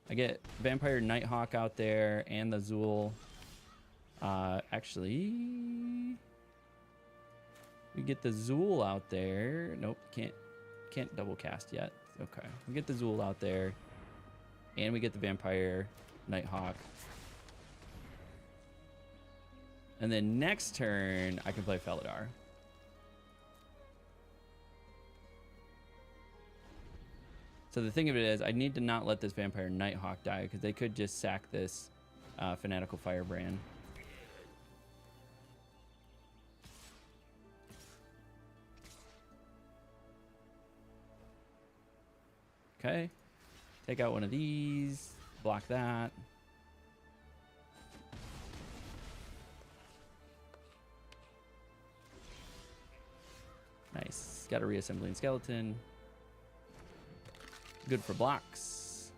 I get Vampire Nighthawk out there and the Zool. Actually, we get the Zool out there. Nope, can't double cast yet. Okay, we get the Zool out there, and we get the Vampire Nighthawk. And then next turn, I can play Felidar. So the thing of it is, I need to not let this Vampire Nighthawk die, because they could just sack this Fanatical Firebrand. Okay. Take out one of these. Block that. Nice. Got a reassembling skeleton. Good for blocks.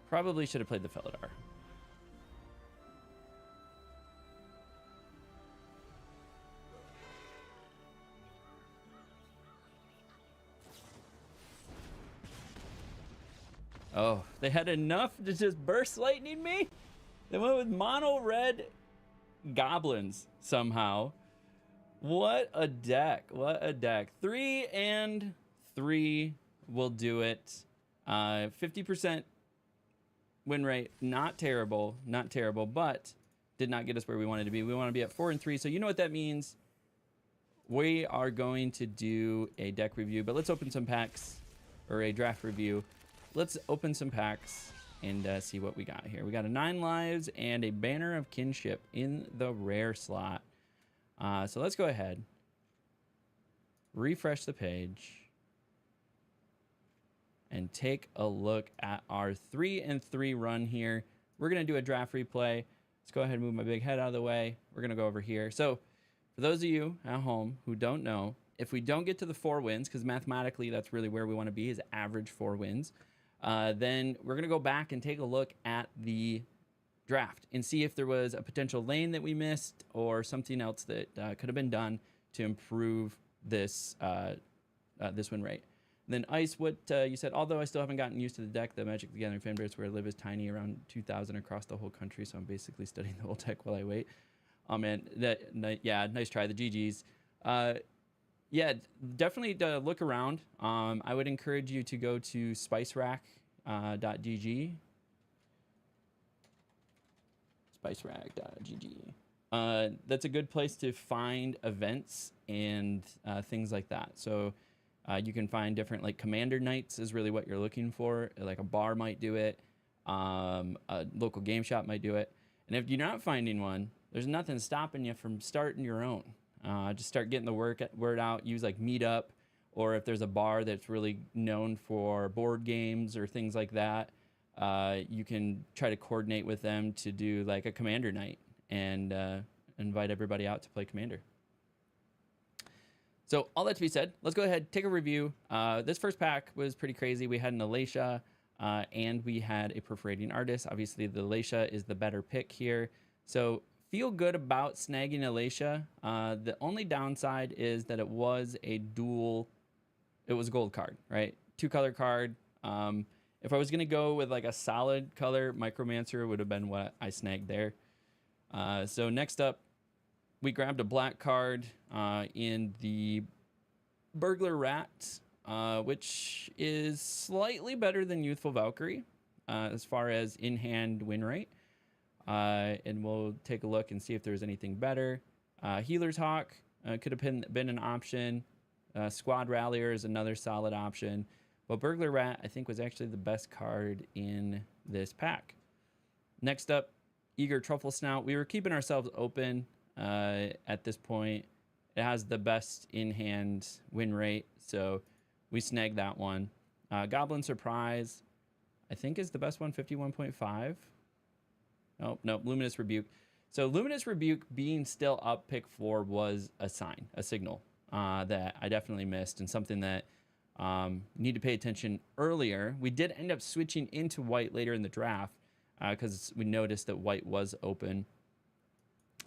Probably should have played the Felidar. Oh, they had enough to just burst lightning me? They went with mono red goblins somehow. What a deck. What a deck. 3 and 3 will do it. 50% win rate. Not terrible. Not terrible, but did not get us where we wanted to be. We want to be at 4 and 3. So you know what that means. We are going to do a deck review, but let's open some packs, or a draft review. Let's open some packs and see what we got here. We got a 9 lives and a banner of kinship in the rare slot. So let's go ahead, refresh the page, and take a look at our 3 and 3 run here. We're going to do a draft replay. Let's go ahead and move my big head out of the way. We're going to go over here. So for those of you at home who don't know, if we don't get to the 4 wins, because mathematically that's really where we want to be, is average 4 wins, then we're going to go back and take a look at the draft and see if there was a potential lane that we missed or something else that could have been done to improve this this win rate. And then Ice, what you said, although I still haven't gotten used to the deck, the Magic the Gathering fan base where I live is tiny, around 2,000 across the whole country, so I'm basically studying the whole deck while I wait. Oh man, yeah, nice try, the GGs. Yeah, definitely look around. I would encourage you to go to spicerack.gg. Spicerack.gg. That's a good place to find events and things like that. So you can find different, like commander nights is really what you're looking for. Like a bar might do it. A local game shop might do it. And if you're not finding one, there's nothing stopping you from starting your own. Just start getting the word out. Use like Meetup, or if there's a bar that's really known for board games or things like that, you can try to coordinate with them to do like a commander night and invite everybody out to play commander. So all that to be said, let's go ahead, take a review. This first pack was pretty crazy. We had an Alacia and we had a Perforating Artist. Obviously the Alacia is the better pick here. So feel good about snagging Alacia. The only downside is that it was a dual, it was a gold card, right? 2-color card. If I was going to go with like a solid color, Micromancer would have been what I snagged there. So next up, we grabbed a black card in the Burglar Rat, which is slightly better than Youthful Valkyrie as far as in-hand win rate. And we'll take a look and see if there's anything better. Healer's Hawk could have been an option. Squad Rallier is another solid option. But Burglar Rat, I think, was actually the best card in this pack. Next up, Eager Truffle Snout. We were keeping ourselves open at this point. It has the best in-hand win rate, so we snagged that one. Goblin Surprise, I think, is the best one, 51.5. Nope, Luminous Rebuke. So Luminous Rebuke being still up pick 4 was a sign, a signal that I definitely missed, and something that need to pay attention earlier. We did end up switching into white later in the draft because we noticed that white was open,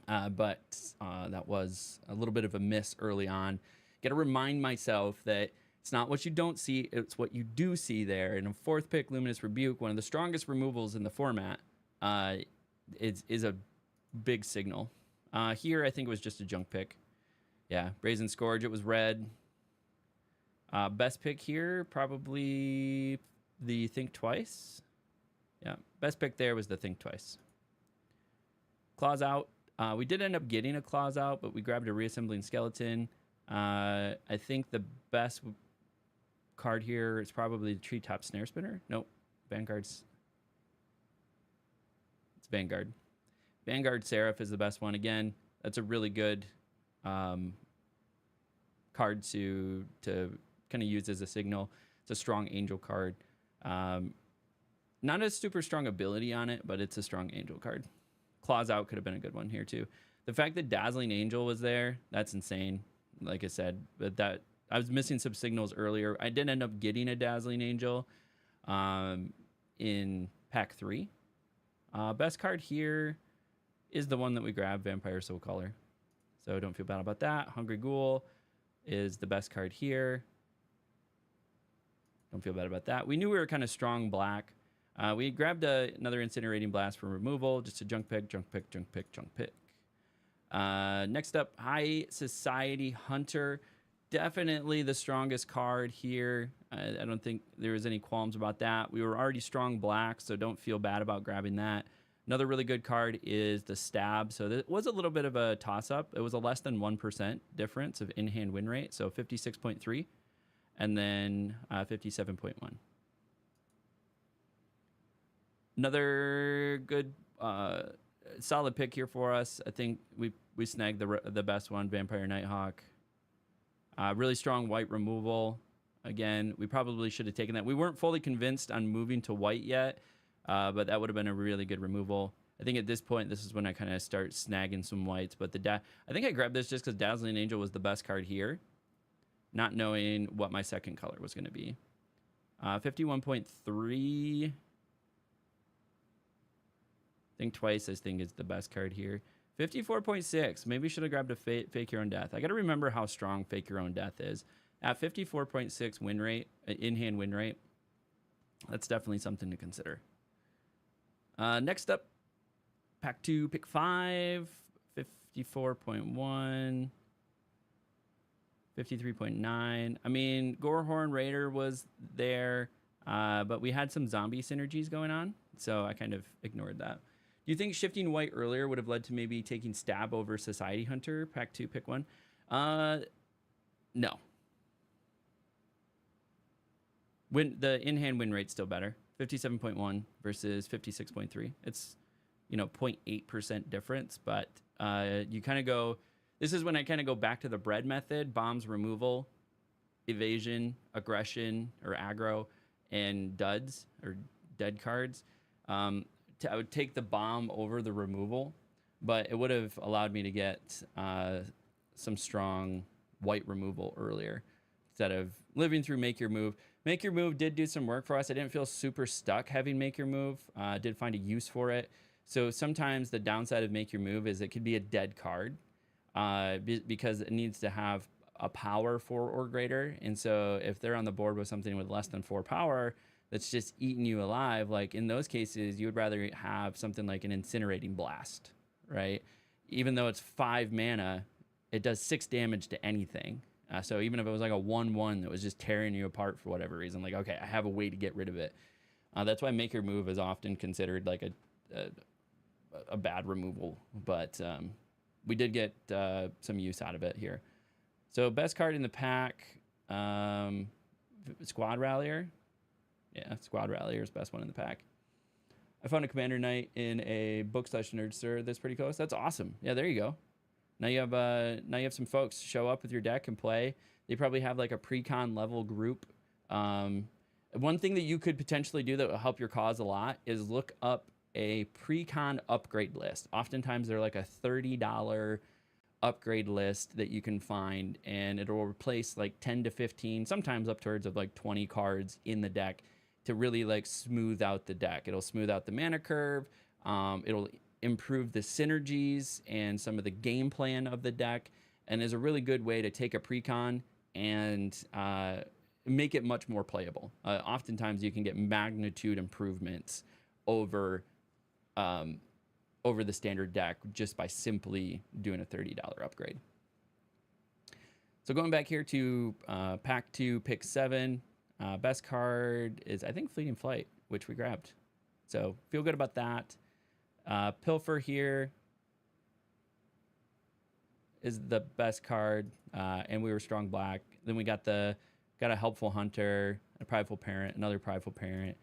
but that was a little bit of a miss early on. Got to remind myself that it's not what you don't see, it's what you do see there. And a 4th pick, Luminous Rebuke, one of the strongest removals in the format, is a big signal. Here, I think it was just a junk pick. Yeah, Brazen Scourge, it was red. Best pick here, probably the Think Twice. Yeah, best pick there was the Think Twice. Claws Out. We did end up getting a Claws Out, but we grabbed a Reassembling Skeleton. I think the best card here is probably the Treetop Snare Spinner. Nope, Vanguard's. It's Vanguard. Vanguard Seraph is the best one. Again, that's a really good card to kind of used as a signal. It's a strong angel card. Not a super strong ability on it, but it's a strong angel card. Claws Out could have been a good one here too. The fact that Dazzling Angel was there, that's insane. Like I said, but that I was missing some signals earlier. I did end up getting a Dazzling Angel in pack 3. Best card here is the one that we grabbed, Vampire Soul Color. So don't feel bad about that. Hungry Ghoul is the best card here. Don't feel bad about that. We knew we were kind of strong black. We grabbed another Incinerating Blast for removal. Just a junk pick, junk pick, junk pick, junk pick. Next up, High Society Hunter. Definitely the strongest card here. I don't think there was any qualms about that. We were already strong black, so don't feel bad about grabbing that. Another really good card is the Stab. So it was a little bit of a toss-up. It was a less than 1% difference of in-hand win rate, so 56.3, and then 57.1. Another good, solid pick here for us. I think we snagged the best one, Vampire Nighthawk. Really strong white removal. Again, we probably should have taken that. We weren't fully convinced on moving to white yet, but that would have been a really good removal. I think at this point, this is when I kind of start snagging some whites. But I think I grabbed this just because Dazzling Angel was the best card here, not knowing what my second color was going to be. 51.3. I think Twice, I think, is the best card here. 54.6. Maybe should have grabbed a Fake Your Own Death. I got to remember how strong Fake Your Own Death is. At 54.6 win rate, in-hand win rate, that's definitely something to consider. Next up, pack 2, pick 5, 54.1, 53.9. I mean, Gorehorn Raider was there, but we had some zombie synergies going on, so I kind of ignored that. Do you think shifting white earlier would have led to maybe taking Stab over Society Hunter? Pack 2, pick 1. No. The in-hand win rate's still better. 57.1 versus 56.3. It's, 0.8% difference, but you kind of go... This is when I kind of go back to the bread method. Bombs removal, evasion, aggression, or aggro, and duds, or dead cards. I would take the bomb over the removal, but it would have allowed me to get some strong white removal earlier instead of living through Make Your Move. Make Your Move did do some work for us. I didn't feel super stuck having Make Your Move. Did find a use for it. So sometimes the downside of Make Your Move is it could be a dead card because it needs to have a power 4 or greater. And so if they're on the board with something with less than 4 power, that's just eating you alive. Like in those cases, you would rather have something like an Incinerating Blast, right? Even though it's 5 mana, it does 6 damage to anything. So even if it was like a 1/1 that was just tearing you apart for whatever reason, like, okay, I have a way to get rid of it. That's why Make Your Move is often considered like a bad removal, but we did get some use out of it here. So best card in the pack, Squad Rallier. Yeah, Squad Rallier is best one in the pack. I found a Commander Knight in a book/Nerdster that's pretty close. That's awesome. Yeah, there you go. Now you have some folks show up with your deck and play. They probably have like a pre-con level group. One thing that you could potentially do that will help your cause a lot is look up a pre-con upgrade list. Oftentimes they're like a $30 upgrade list that you can find, and it'll replace like 10 to 15, sometimes up towards of like 20 cards in the deck to really like smooth out the deck. It'll smooth out the mana curve. It'll improve the synergies and some of the game plan of the deck, and is a really good way to take a precon and make it much more playable. Oftentimes you can get magnitude improvements over the standard deck just by simply doing a $30 upgrade. So going back here to pack 2, pick 7, best card is, I think, Fleeting Flight, which we grabbed. So feel good about that. Pilfer here is the best card, and we were strong black. Then we got a Helpful Hunter, a Prideful Parent, another Prideful Parent.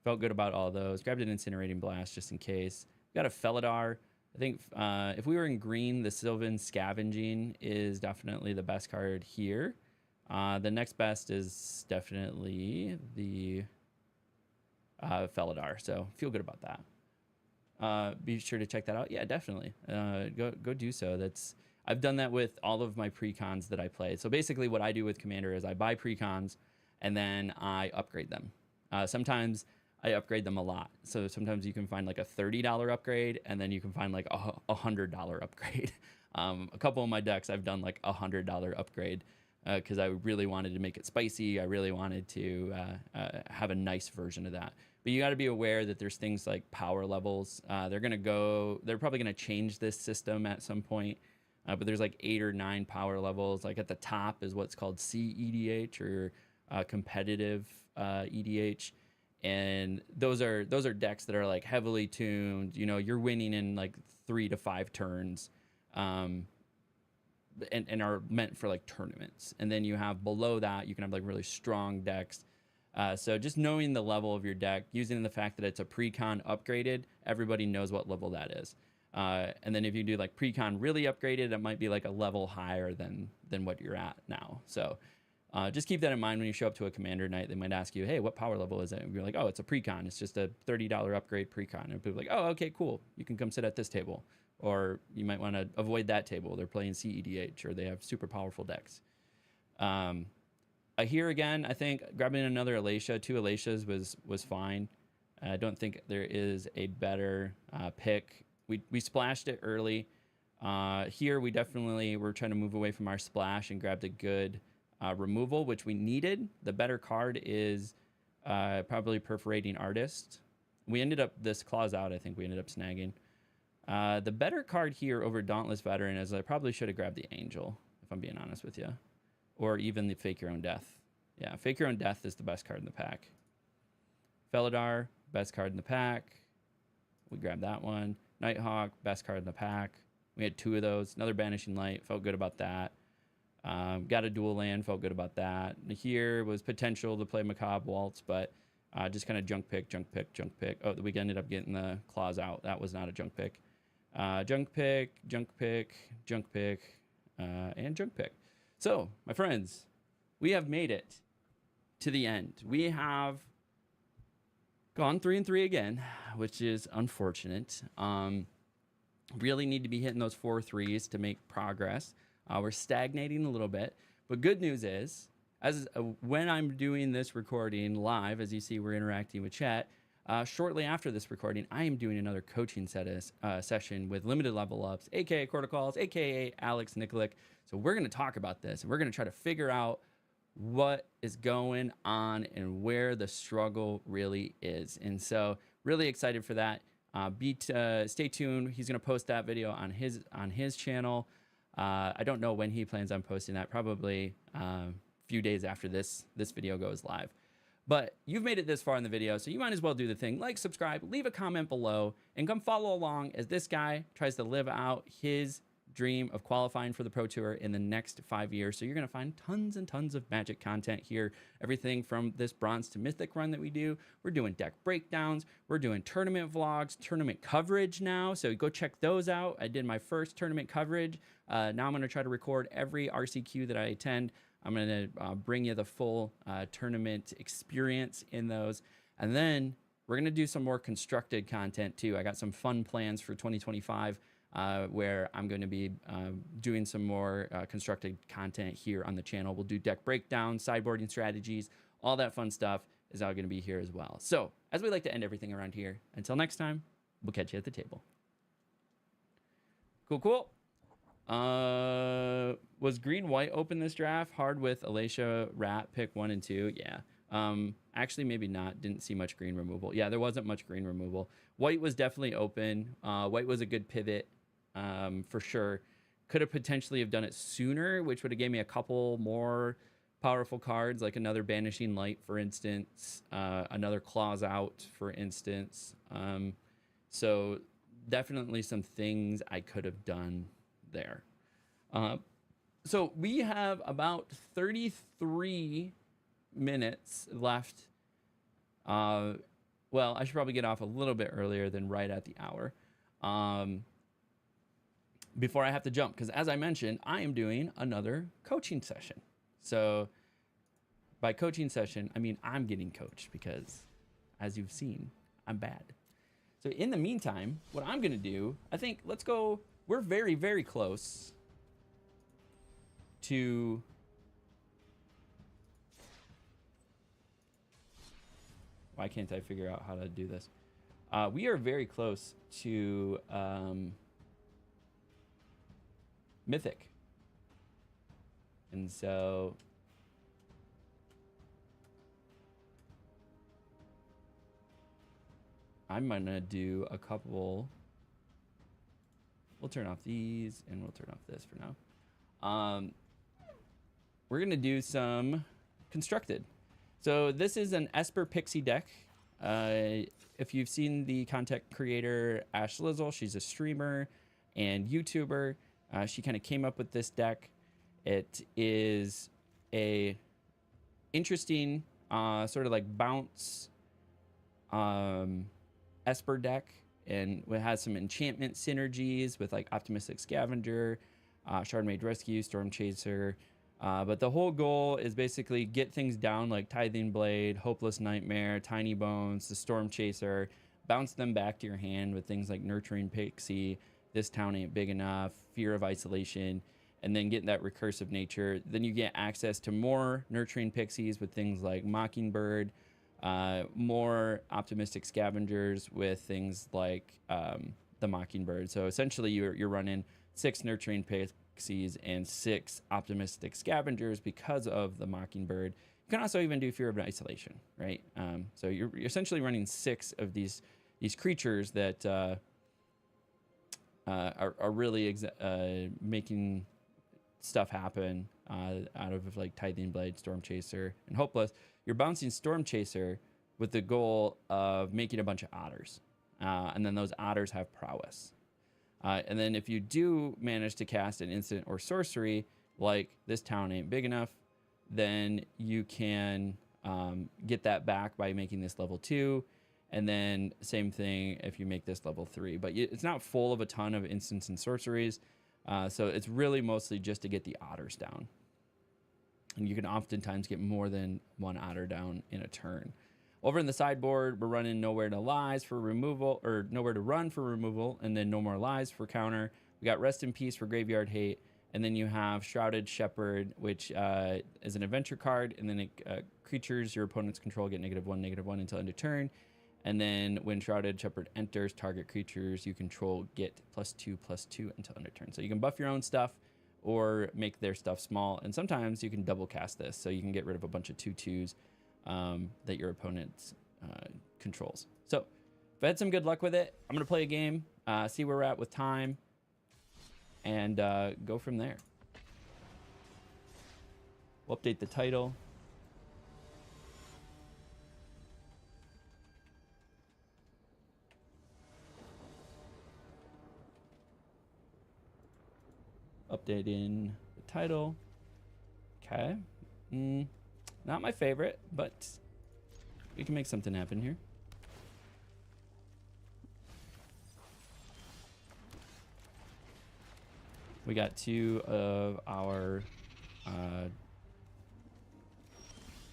Felt good about all those. Grabbed an Incinerating Blast just in case. Got a Felidar. I think if we were in green, the Sylvan Scavenging is definitely the best card here. The next best is definitely the Felidar, so feel good about that. Be sure to check that out. Yeah, definitely. Go do so. I've done that with all of my precons that I play. So basically what I do with Commander is I buy precons and then I upgrade them. Sometimes I upgrade them a lot. So sometimes you can find like a $30 upgrade and then you can find like a $100 upgrade. A couple of my decks I've done like a $100 upgrade because I really wanted to make it spicy. I really wanted to have a nice version of that. But you got to be aware that there's things like power levels. They're probably going to change this system at some point. But there's like 8 or 9 power levels. Like at the top is what's called CEDH or competitive EDH. And those are decks that are like heavily tuned. You know, you're winning in like 3 to 5 turns. And are meant for like tournaments. And then you have below that, you can have like really strong decks. So just knowing the level of your deck, using the fact that it's a precon upgraded, everybody knows what level that is. And then if you do like precon really upgraded, it might be like a level higher than what you're at now. So just keep that in mind when you show up to a commander night. They might ask you, hey, what power level is it? And you're like, oh, it's a precon. It's just a $30 upgrade precon. And people are like, oh, okay, cool. You can come sit at this table. Or you might want to avoid that table. They're playing CEDH or they have super powerful decks. Here again, I think grabbing another Alacia, 2 Alacias was fine. I don't think there is a better pick. We splashed it early. Here we definitely were trying to move away from our splash and grabbed a good removal, which we needed. The better card is probably Perforating Artist. We ended up, this Claws Out, I think we ended up snagging. The better card here over Dauntless Veteran is I probably should have grabbed the Angel, if I'm being honest with you. Or even the Fake Your Own Death. Yeah, Fake Your Own Death is the best card in the pack. Felidar, best card in the pack. We grabbed that one. Nighthawk, best card in the pack. We had 2 of those. Another Banishing Light, felt good about that. Got a dual land, felt good about that. Here was potential to play Macabre Waltz, but just kind of junk pick. Oh, we ended up getting the Claws Out. That was not a junk pick. Junk pick, and junk pick. So, my friends, we have made it to the end. We have gone 3-3 again, which is unfortunate. Really need to be hitting those 4 threes to make progress. We're stagnating a little bit, but good news is, when I'm doing this recording live, as you see, we're interacting with chat. Shortly after this recording, I am doing another coaching session with Limited Level Ups, aka Corticalls, aka Alex Nikolic. So we're going to talk about this, and we're going to try to figure out what is going on and where the struggle really is. And so really excited for that. Stay tuned. He's going to post that video on his channel. I don't know when he plans on posting that, probably a few days after this video goes live. But you've made it this far in the video, so you might as well do the thing. Like, subscribe, leave a comment below, and come follow along as this guy tries to live out his dream of qualifying for the Pro Tour in the next 5 years. So you're going to find tons and tons of Magic content here. Everything from this Bronze to Mythic run that we do. We're doing deck breakdowns. We're doing tournament vlogs, tournament coverage now. So go check those out. I did my first tournament coverage. Now I'm going to try to record every RCQ that I attend. I'm going to bring you the full tournament experience in those. And then we're going to do some more constructed content too. I got some fun plans for 2025 where I'm going to be doing some more constructed content here on the channel. We'll do deck breakdowns, sideboarding strategies, all that fun stuff is all going to be here as well. So as we like to end everything around here, until next time, we'll catch you at the table. Cool. Was green-white open this draft? Hard with Alacia, Rat, pick 1 and 2. Yeah. Actually, maybe not. Didn't see much green removal. Yeah, there wasn't much green removal. White was definitely open. White was a good pivot for sure. Could have potentially have done it sooner, which would have gave me a couple more powerful cards, like another Banishing Light, for instance, another Claws Out, for instance. So definitely some things I could have done there. So we have about 33 minutes left. Well, I should probably get off a little bit earlier than right at the hour before I have to jump, because as I mentioned, I am doing another coaching session. So by coaching session, I mean I'm getting coached because, as you've seen, I'm bad. So in the meantime, what I'm going to do, I think, let's go. We're very, very close to... Why can't I figure out how to do this? We are very close to Mythic. And so... I'm going to do a couple... We'll turn off these, and we'll turn off this for now. We're going to do some constructed. So this is an Esper Pixie deck. If you've seen the content creator Ash Lizzle, she's a streamer and YouTuber. She kind of came up with this deck. It is a interesting sort of like bounce Esper deck, and it has some enchantment synergies with like Optimistic Scavenger, Shardmage Rescue, Storm Chaser. But the whole goal is basically get things down like Tithing Blade, Hopeless Nightmare, Tiny Bones, the Storm Chaser, bounce them back to your hand with things like Nurturing Pixie, This Town Ain't Big Enough, Fear of Isolation, and then get that recursive nature. Then you get access to more Nurturing Pixies with things like Mockingbird, more Optimistic Scavengers with things like the Mockingbird. So essentially you're running 6 Nurturing Pixies and 6 Optimistic Scavengers because of the Mockingbird. You can also even do Fear of Isolation, right? So you're essentially running 6 of these creatures that are really making stuff happen out of like Tithing Blade, Storm Chaser, and Hopeless. You're bouncing Storm Chaser with the goal of making a bunch of otters. And then those otters have prowess. And then if you do manage to cast an instant or sorcery, like This Town Ain't Big Enough, then you can get that back by making this level 2. And then same thing if you make this level 3. But it's not full of a ton of instants and sorceries. So it's really mostly just to get the otters down. And you can oftentimes get more than 1 otter down in a turn. Over in the sideboard, we're running Nowhere to Lies for removal, or Nowhere to Run for removal, and then No More Lies for counter. We got Rest in Peace for Graveyard Hate, and then you have Shrouded Shepherd, which is an adventure card, and then creatures your opponents control get -1/-1 until end of turn. And then when Shrouded Shepherd enters, target creatures you control get +2/+2 until end of turn. So you can buff your own stuff or make their stuff small. And sometimes you can double cast this, so you can get rid of a bunch of 2/2s that your opponent controls. So I've had some good luck with it. I'm going to play a game, see where we're at with time, and go from there. We'll update the title. Updating the title. Okay. Not my favorite, but we can make something happen here. We got 2 of our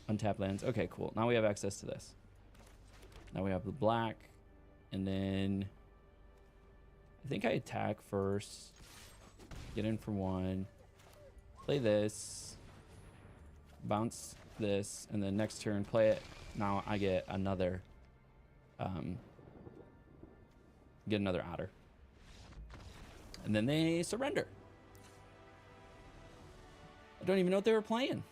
untapped lands. Okay, cool. Now we have access to this. Now we have the black, and then I think I attack first. Get in for 1. Play this. Bounce this, and then next turn play it. Now I get another otter. And then they surrender. I don't even know what they were playing.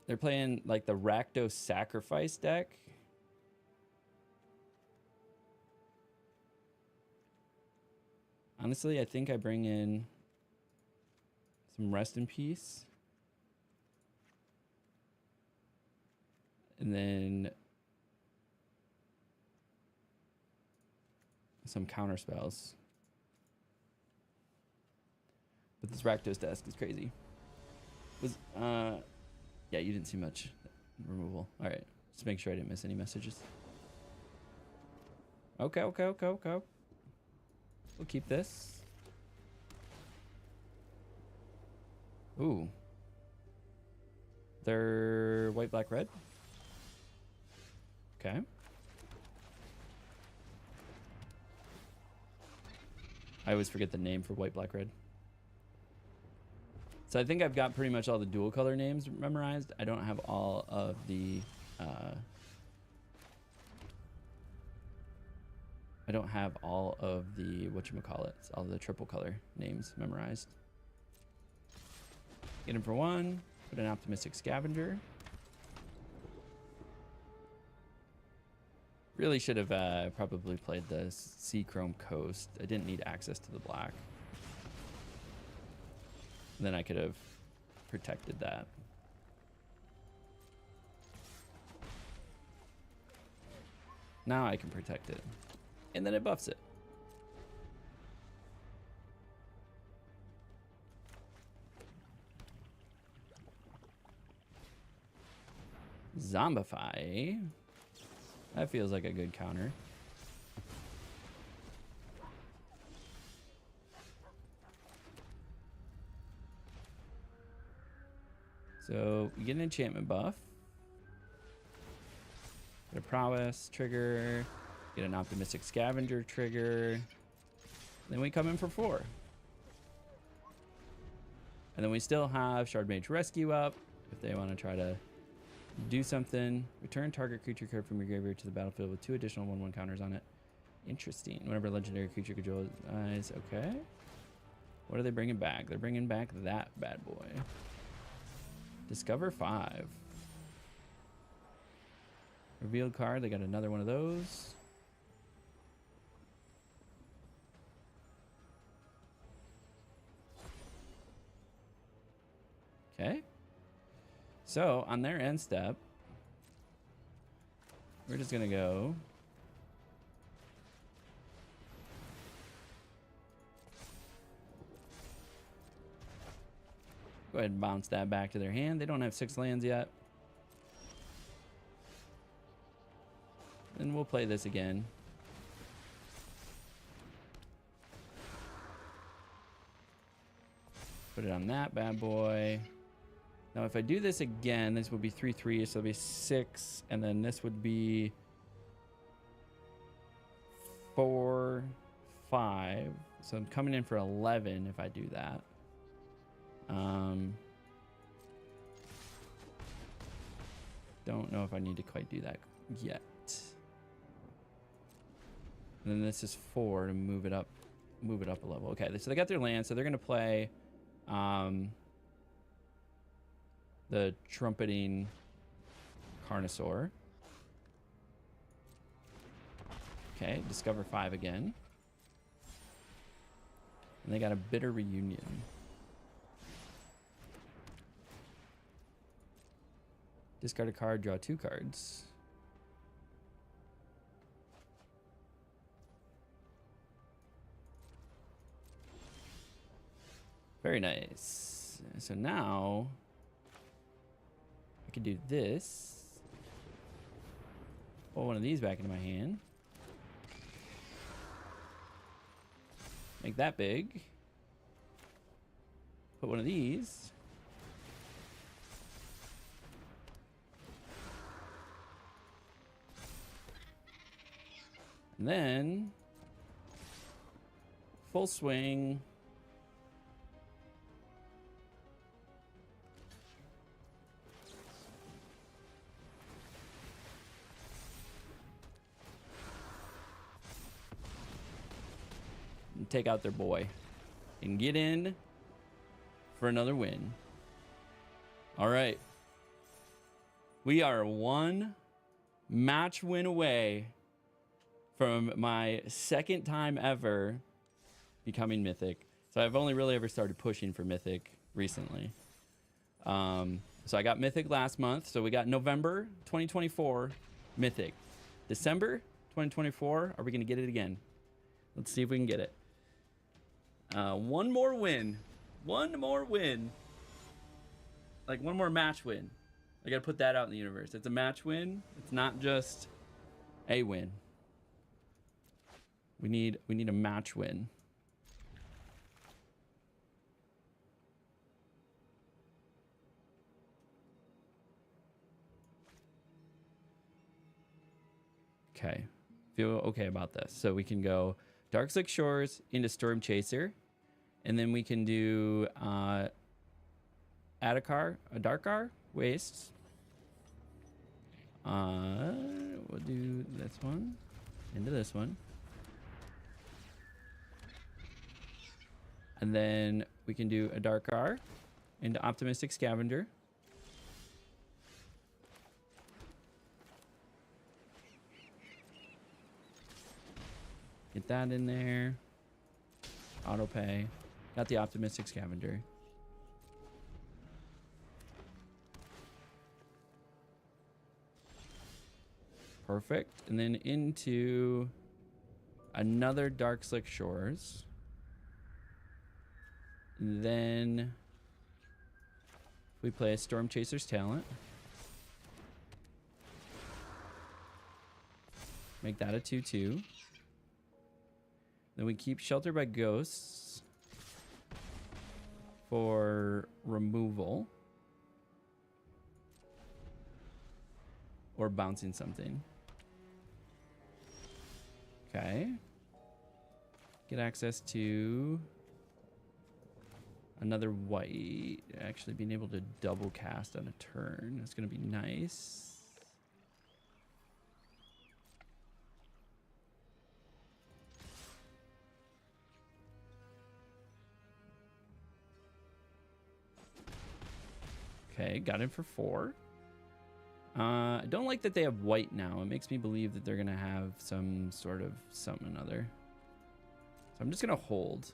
They're playing like the Rakdos Sacrifice deck. Honestly, I think I bring in some Rest in Peace. And then some counter spells. But this Rakdos desk is crazy. Yeah, you didn't see much removal. All right, just make sure I didn't miss any messages. Okay. We'll keep this. Ooh. They're white, black, red. Okay. I always forget the name for white, black, red. So I think I've got pretty much all the dual color names memorized. I don't have all of the whatchamacallits, all the triple color names memorized. Get him for one. Put an optimistic scavenger. Really should have probably played the Sea Chrome Coast. I didn't need access to the black. Then I could have protected that. Now I can protect it. And then it buffs it. Zombify. That feels like a good counter. So we get an enchantment buff. Get a prowess trigger. Get an optimistic scavenger trigger. Then we come in for 4. And then we still have Shard Mage Rescue up if they want to try to do something. Return target creature card from your graveyard to the battlefield with 2 additional 1/1 counters on it. Interesting. Whenever legendary creature controls eyes. Okay. What are they bringing back? They're bringing back that bad boy. Discover 5. Revealed card. They got another one of those. Okay. So on their end step, we're just going to go ahead and bounce that back to their hand. They don't have 6 lands yet. And we'll play this again. Put it on that bad boy. Now, if I do this again, this would be 3/3, so it'll be 6, and then this would be 4, 5. So I'm coming in for 11 if I do that. Don't know if I need to quite do that yet. And then this is 4 to move it up a level. Okay, so they got their land, so they're gonna play the Trumpeting Carnosaur. Okay, discover 5 again. And they got a Bitter Reunion. Discard a card, draw 2 cards. Very nice. So now I can do this. Pull one of these back into my hand. Make that big. Put one of these. And then full swing. And take out their boy and get in for another win. All right. We are 1 match win away from my 2nd time ever becoming Mythic. So I've only really ever started pushing for Mythic recently. So I got Mythic last month. So we got November 2024 Mythic. December 2024, are we going to get it again? Let's see if we can get it. One more win. One more win. Like one more match win. I got to put that out in the universe. It's a match win. It's not just a win. We need a match win. Okay. Feel okay about this. So we can go Dark Slick Shores into Storm Chaser. And then we can do Darkar Wastes. We'll do this one into this one. And then we can do a Darkar into Optimistic Scavenger. Get that in there. Auto pay. Got the Optimistic Scavenger. Perfect. And then into another Dark Slick Shores. And then we play a Storm Chaser's Talent. Make that a 2/2. Then we keep Shelter by Ghosts for removal. Or bouncing something. Okay. Get access to another white. Actually being able to double cast on a turn. That's going to be nice. Okay, got him for 4. I don't like that they have white now. It makes me believe that they're going to have some sort of something or other. So I'm just going to hold.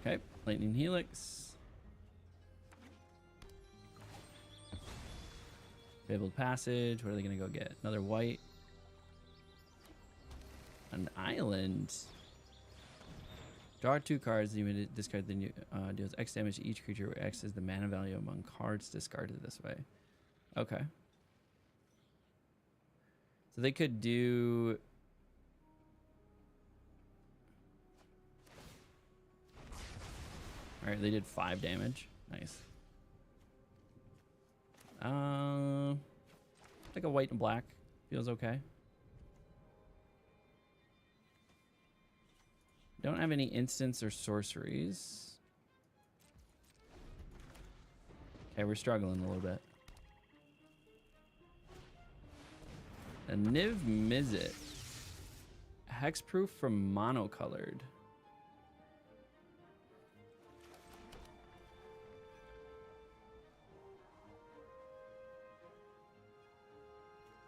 Okay, Lightning Helix. Fabled Passage. What are they going to go get? Another white. An island. Draw 2 cards, you may discard the new deals X damage to each creature where X is the mana value among cards discarded this way. Okay. So they could do alright, they did 5 damage. Nice. Like a white and black. Feels okay. Don't have any instants or sorceries. Okay, we're struggling a little bit. A Niv Mizzet. Hexproof from monocolored.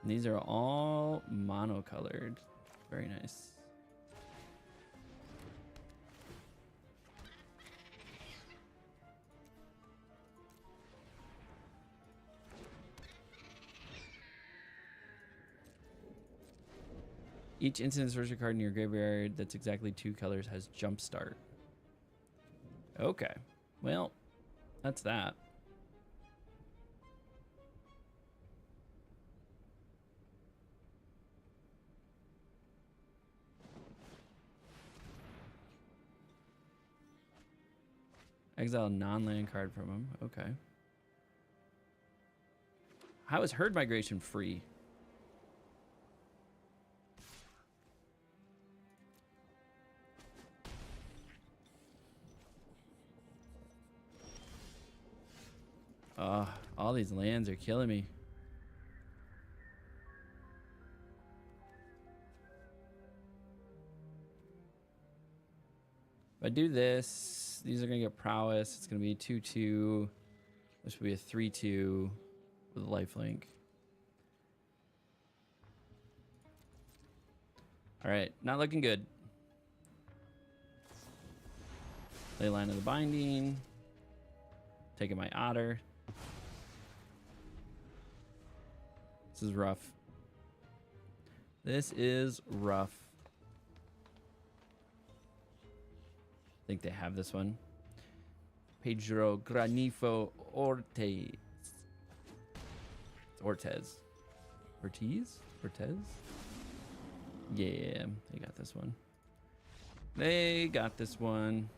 These are all monocolored. Very nice. Each instant sorcery card in your graveyard that's exactly 2 colors has Jumpstart. Okay. Well, that's that. Exile a non-land card from him. Okay. How is Herd Migration free? All these lands are killing me. If I do this, these are going to get prowess. It's going to be 2/2. This will be a 3/2 with a lifelink. All right, not looking good. Leyline of the Binding. Taking my Otter. This is rough. This is rough. I think they have this one. Pedro Granifo Ortiz. It's Ortiz. Ortiz? Ortiz? Yeah, they got this one. They got this one.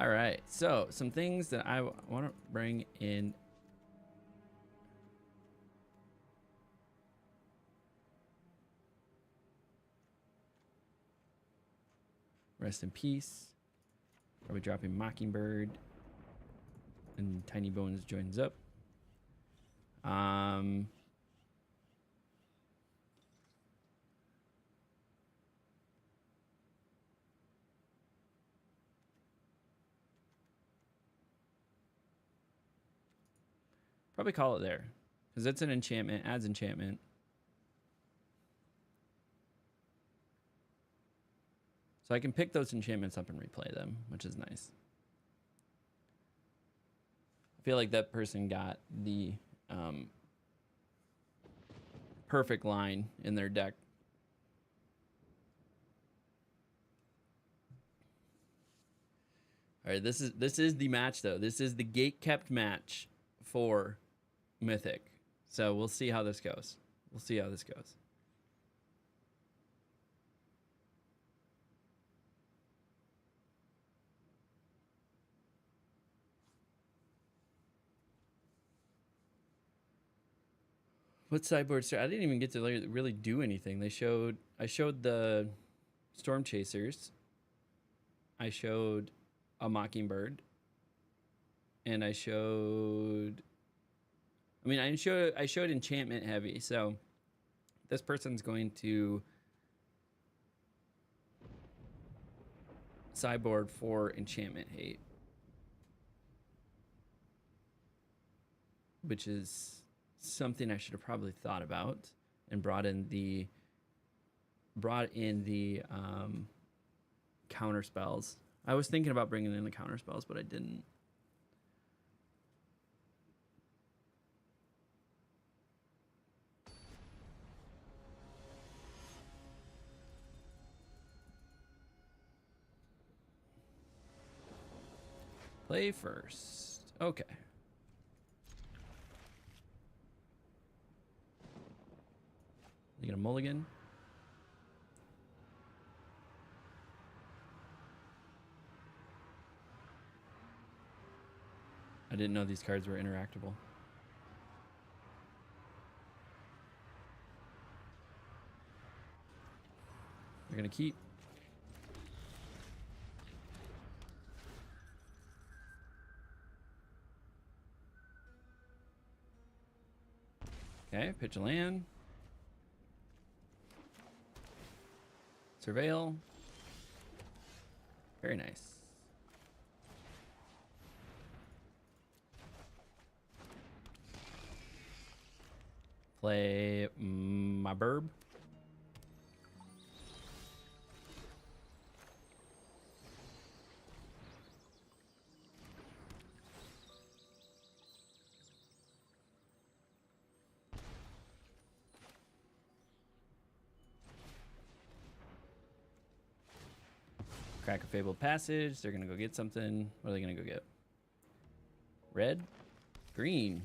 All right, so some things that I want to bring in. Rest in peace. Probably dropping Mockingbird. And Tiny Bones joins up. Probably call it there. Because it's an enchantment, adds enchantment. So I can pick those enchantments up and replay them, which is nice. I feel like that person got the perfect line in their deck. All right, this is the match though. This is the gate-kept match for Mythic. So we'll see how this goes. We'll see how this goes. What sideboard strat? I didn't even get to really do anything. I showed the Storm Chasers. I showed a Mockingbird. And I showed enchantment heavy. So this person's going to sideboard for enchantment hate, which is something I should have probably thought about and brought in the counter spells. I was thinking about bringing in the counter spells, but I didn't. Play first. Okay. You get a mulligan. I didn't know these cards were interactable. We're gonna keep. Okay, pitch a land. Surveil. Very nice. Play my burb. Crack a Fabled Passage. They're going to go get something. What are they going to go get? Red? Green.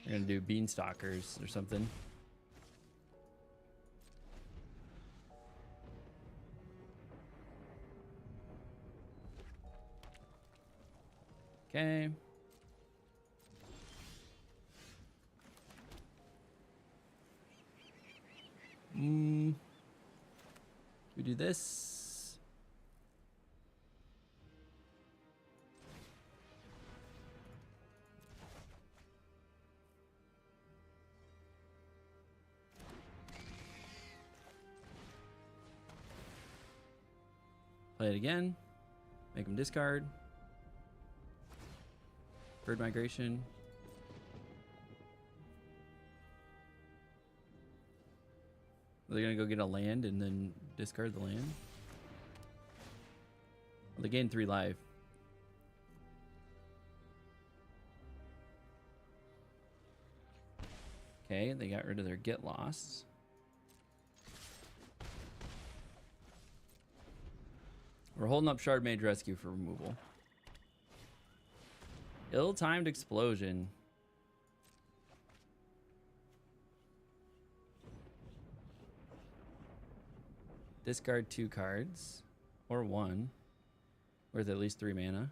They're going to do Beanstalkers or something. Okay. We do this. Play it again. Make them discard. Bird Migration. Are they gonna go get a land and then discard the land? Well, they gained 3 life. Okay, they got rid of their Get Lost. We're holding up Shardmage Rescue for removal. Ill-timed Explosion. Discard 2 cards. Or 1. Worth at least 3 mana.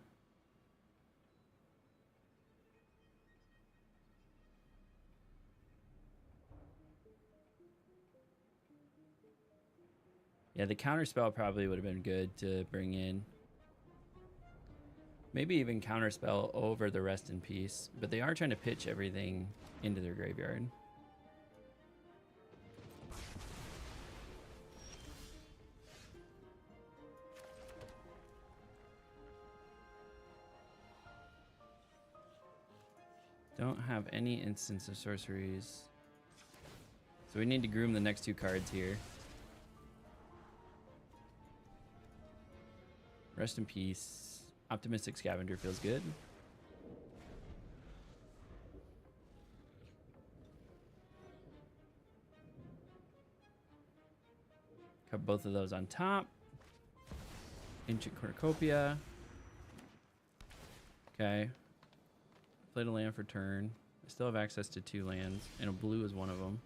Yeah, the counterspell probably would have been good to bring in. Maybe even counterspell over the Rest in Peace. But they are trying to pitch everything into their graveyard. Don't have any instance of sorceries. So we need to groom the next 2 cards here. Rest in Peace. Optimistic Scavenger feels good. Cut both of those on top. Ancient Cornucopia. Okay. Played a land for turn. I still have access to 2 lands, and a blue is one of them.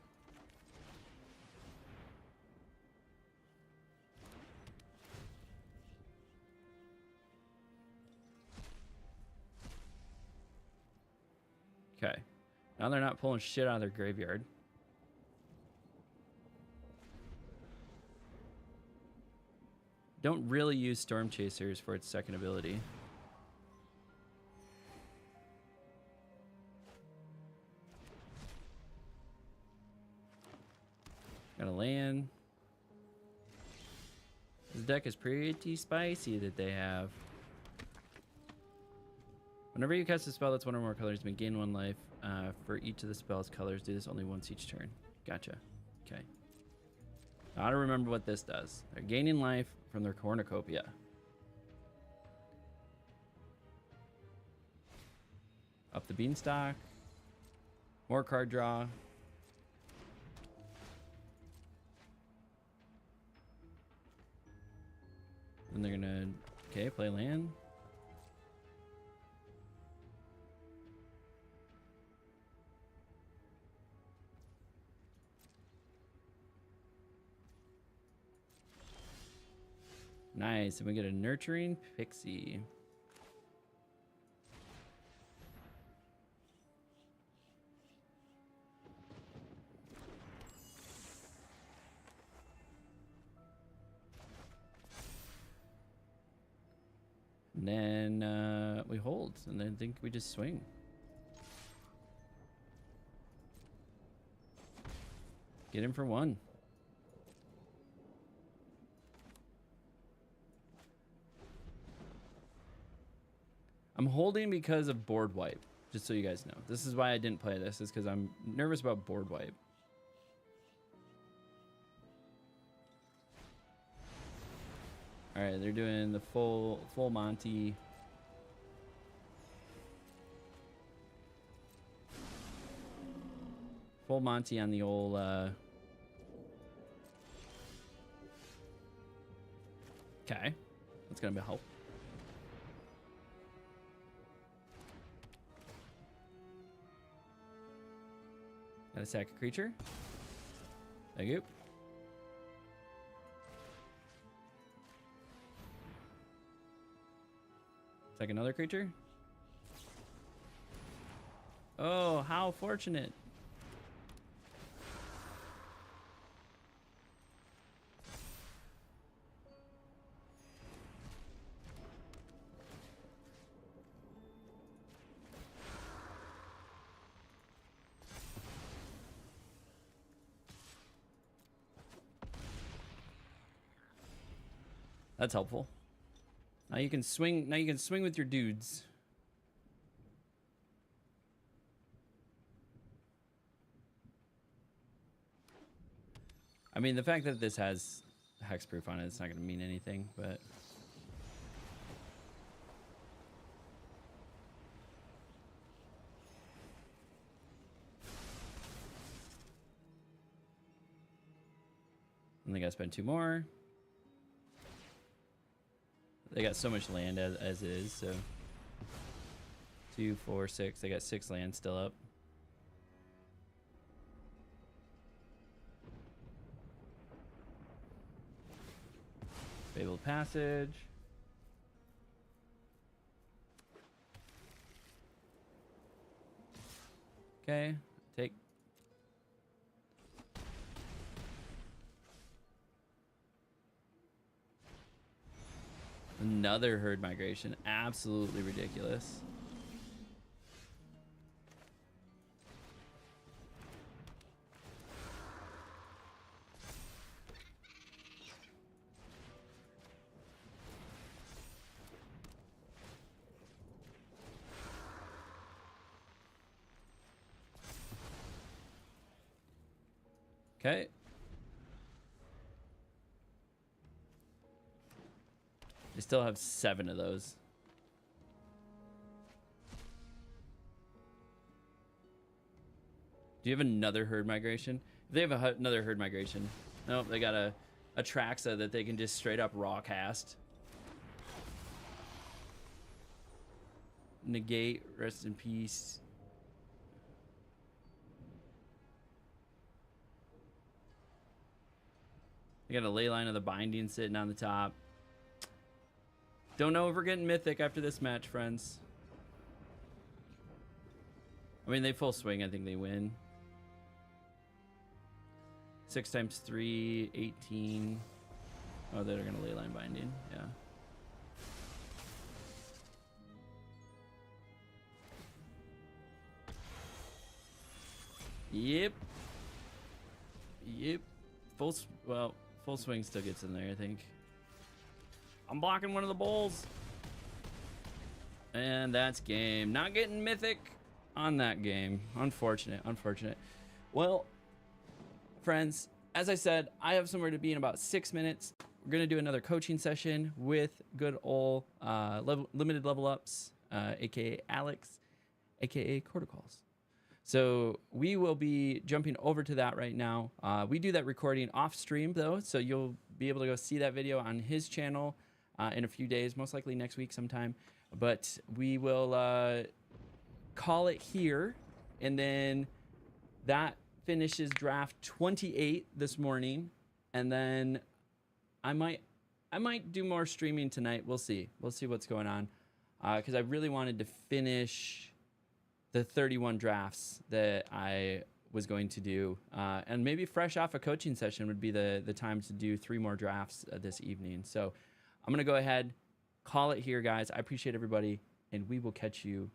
Okay. Now they're not pulling shit out of their graveyard. Don't really use Storm Chasers for its second ability. Got a land. This deck is pretty spicy that they have. Whenever you cast a spell that's 1 or more colors, you may gain 1 life for each of the spell's colors. Do this only once each turn. Gotcha. Okay. Now to remember what this does. They're gaining life from their cornucopia. Up the beanstalk. More card draw. Then they're gonna, okay, play land. Nice, and we get a Nurturing Pixie. And then we hold, and then think we just swing. Get him for 1. I'm holding because of board wipe, just so you guys know. This is why I didn't play this, is because I'm nervous about board wipe. All right, they're doing the full Monty. Full Monty on the old okay. That's gonna be help. Gotta sack a creature. Thank you. Sack another creature. Oh, how fortunate. That's helpful. Now you can swing. Now you can swing with your dudes. I mean, the fact that this has hexproof on it, it's not going to mean anything, but and they got to spend 2 more. They got so much land as it is, so 2, 4, 6. They got 6 lands still up. Fabled Passage. Okay, take. Another herd migration. Absolutely ridiculous. Okay. They still have 7 of those. Do you have another herd migration? If they have another herd migration. Nope, they got a Traxa that they can just straight up raw cast. Negate, rest in peace. They got a ley line of the binding sitting on the top. Don't know if we're getting Mythic after this match, friends. I mean, they full swing. I think they win. 6 times 3, 18. Oh, they're going to ley line binding. Yeah. Yep. Yep. Full swing still gets in there, I think. I'm blocking one of the bulls. And that's game. Not getting Mythic on that game. Unfortunate. Well, friends, as I said, I have somewhere to be in about 6 minutes. We're going to do another coaching session with good old limited level ups, aka Alex, aka Corticals. So we will be jumping over to that right now. We do that recording off stream though, so you'll be able to go see that video on his channel in a few days, most likely next week sometime. But we will call it here, and then that finishes draft 28 this morning, and then I might do more streaming tonight. We'll see what's going on, because I really wanted to finish the 31 drafts that I was going to do, and maybe fresh off a coaching session would be the time to do 3 more drafts this evening. So I'm gonna go ahead, call it here, guys. I appreciate everybody, and we will catch you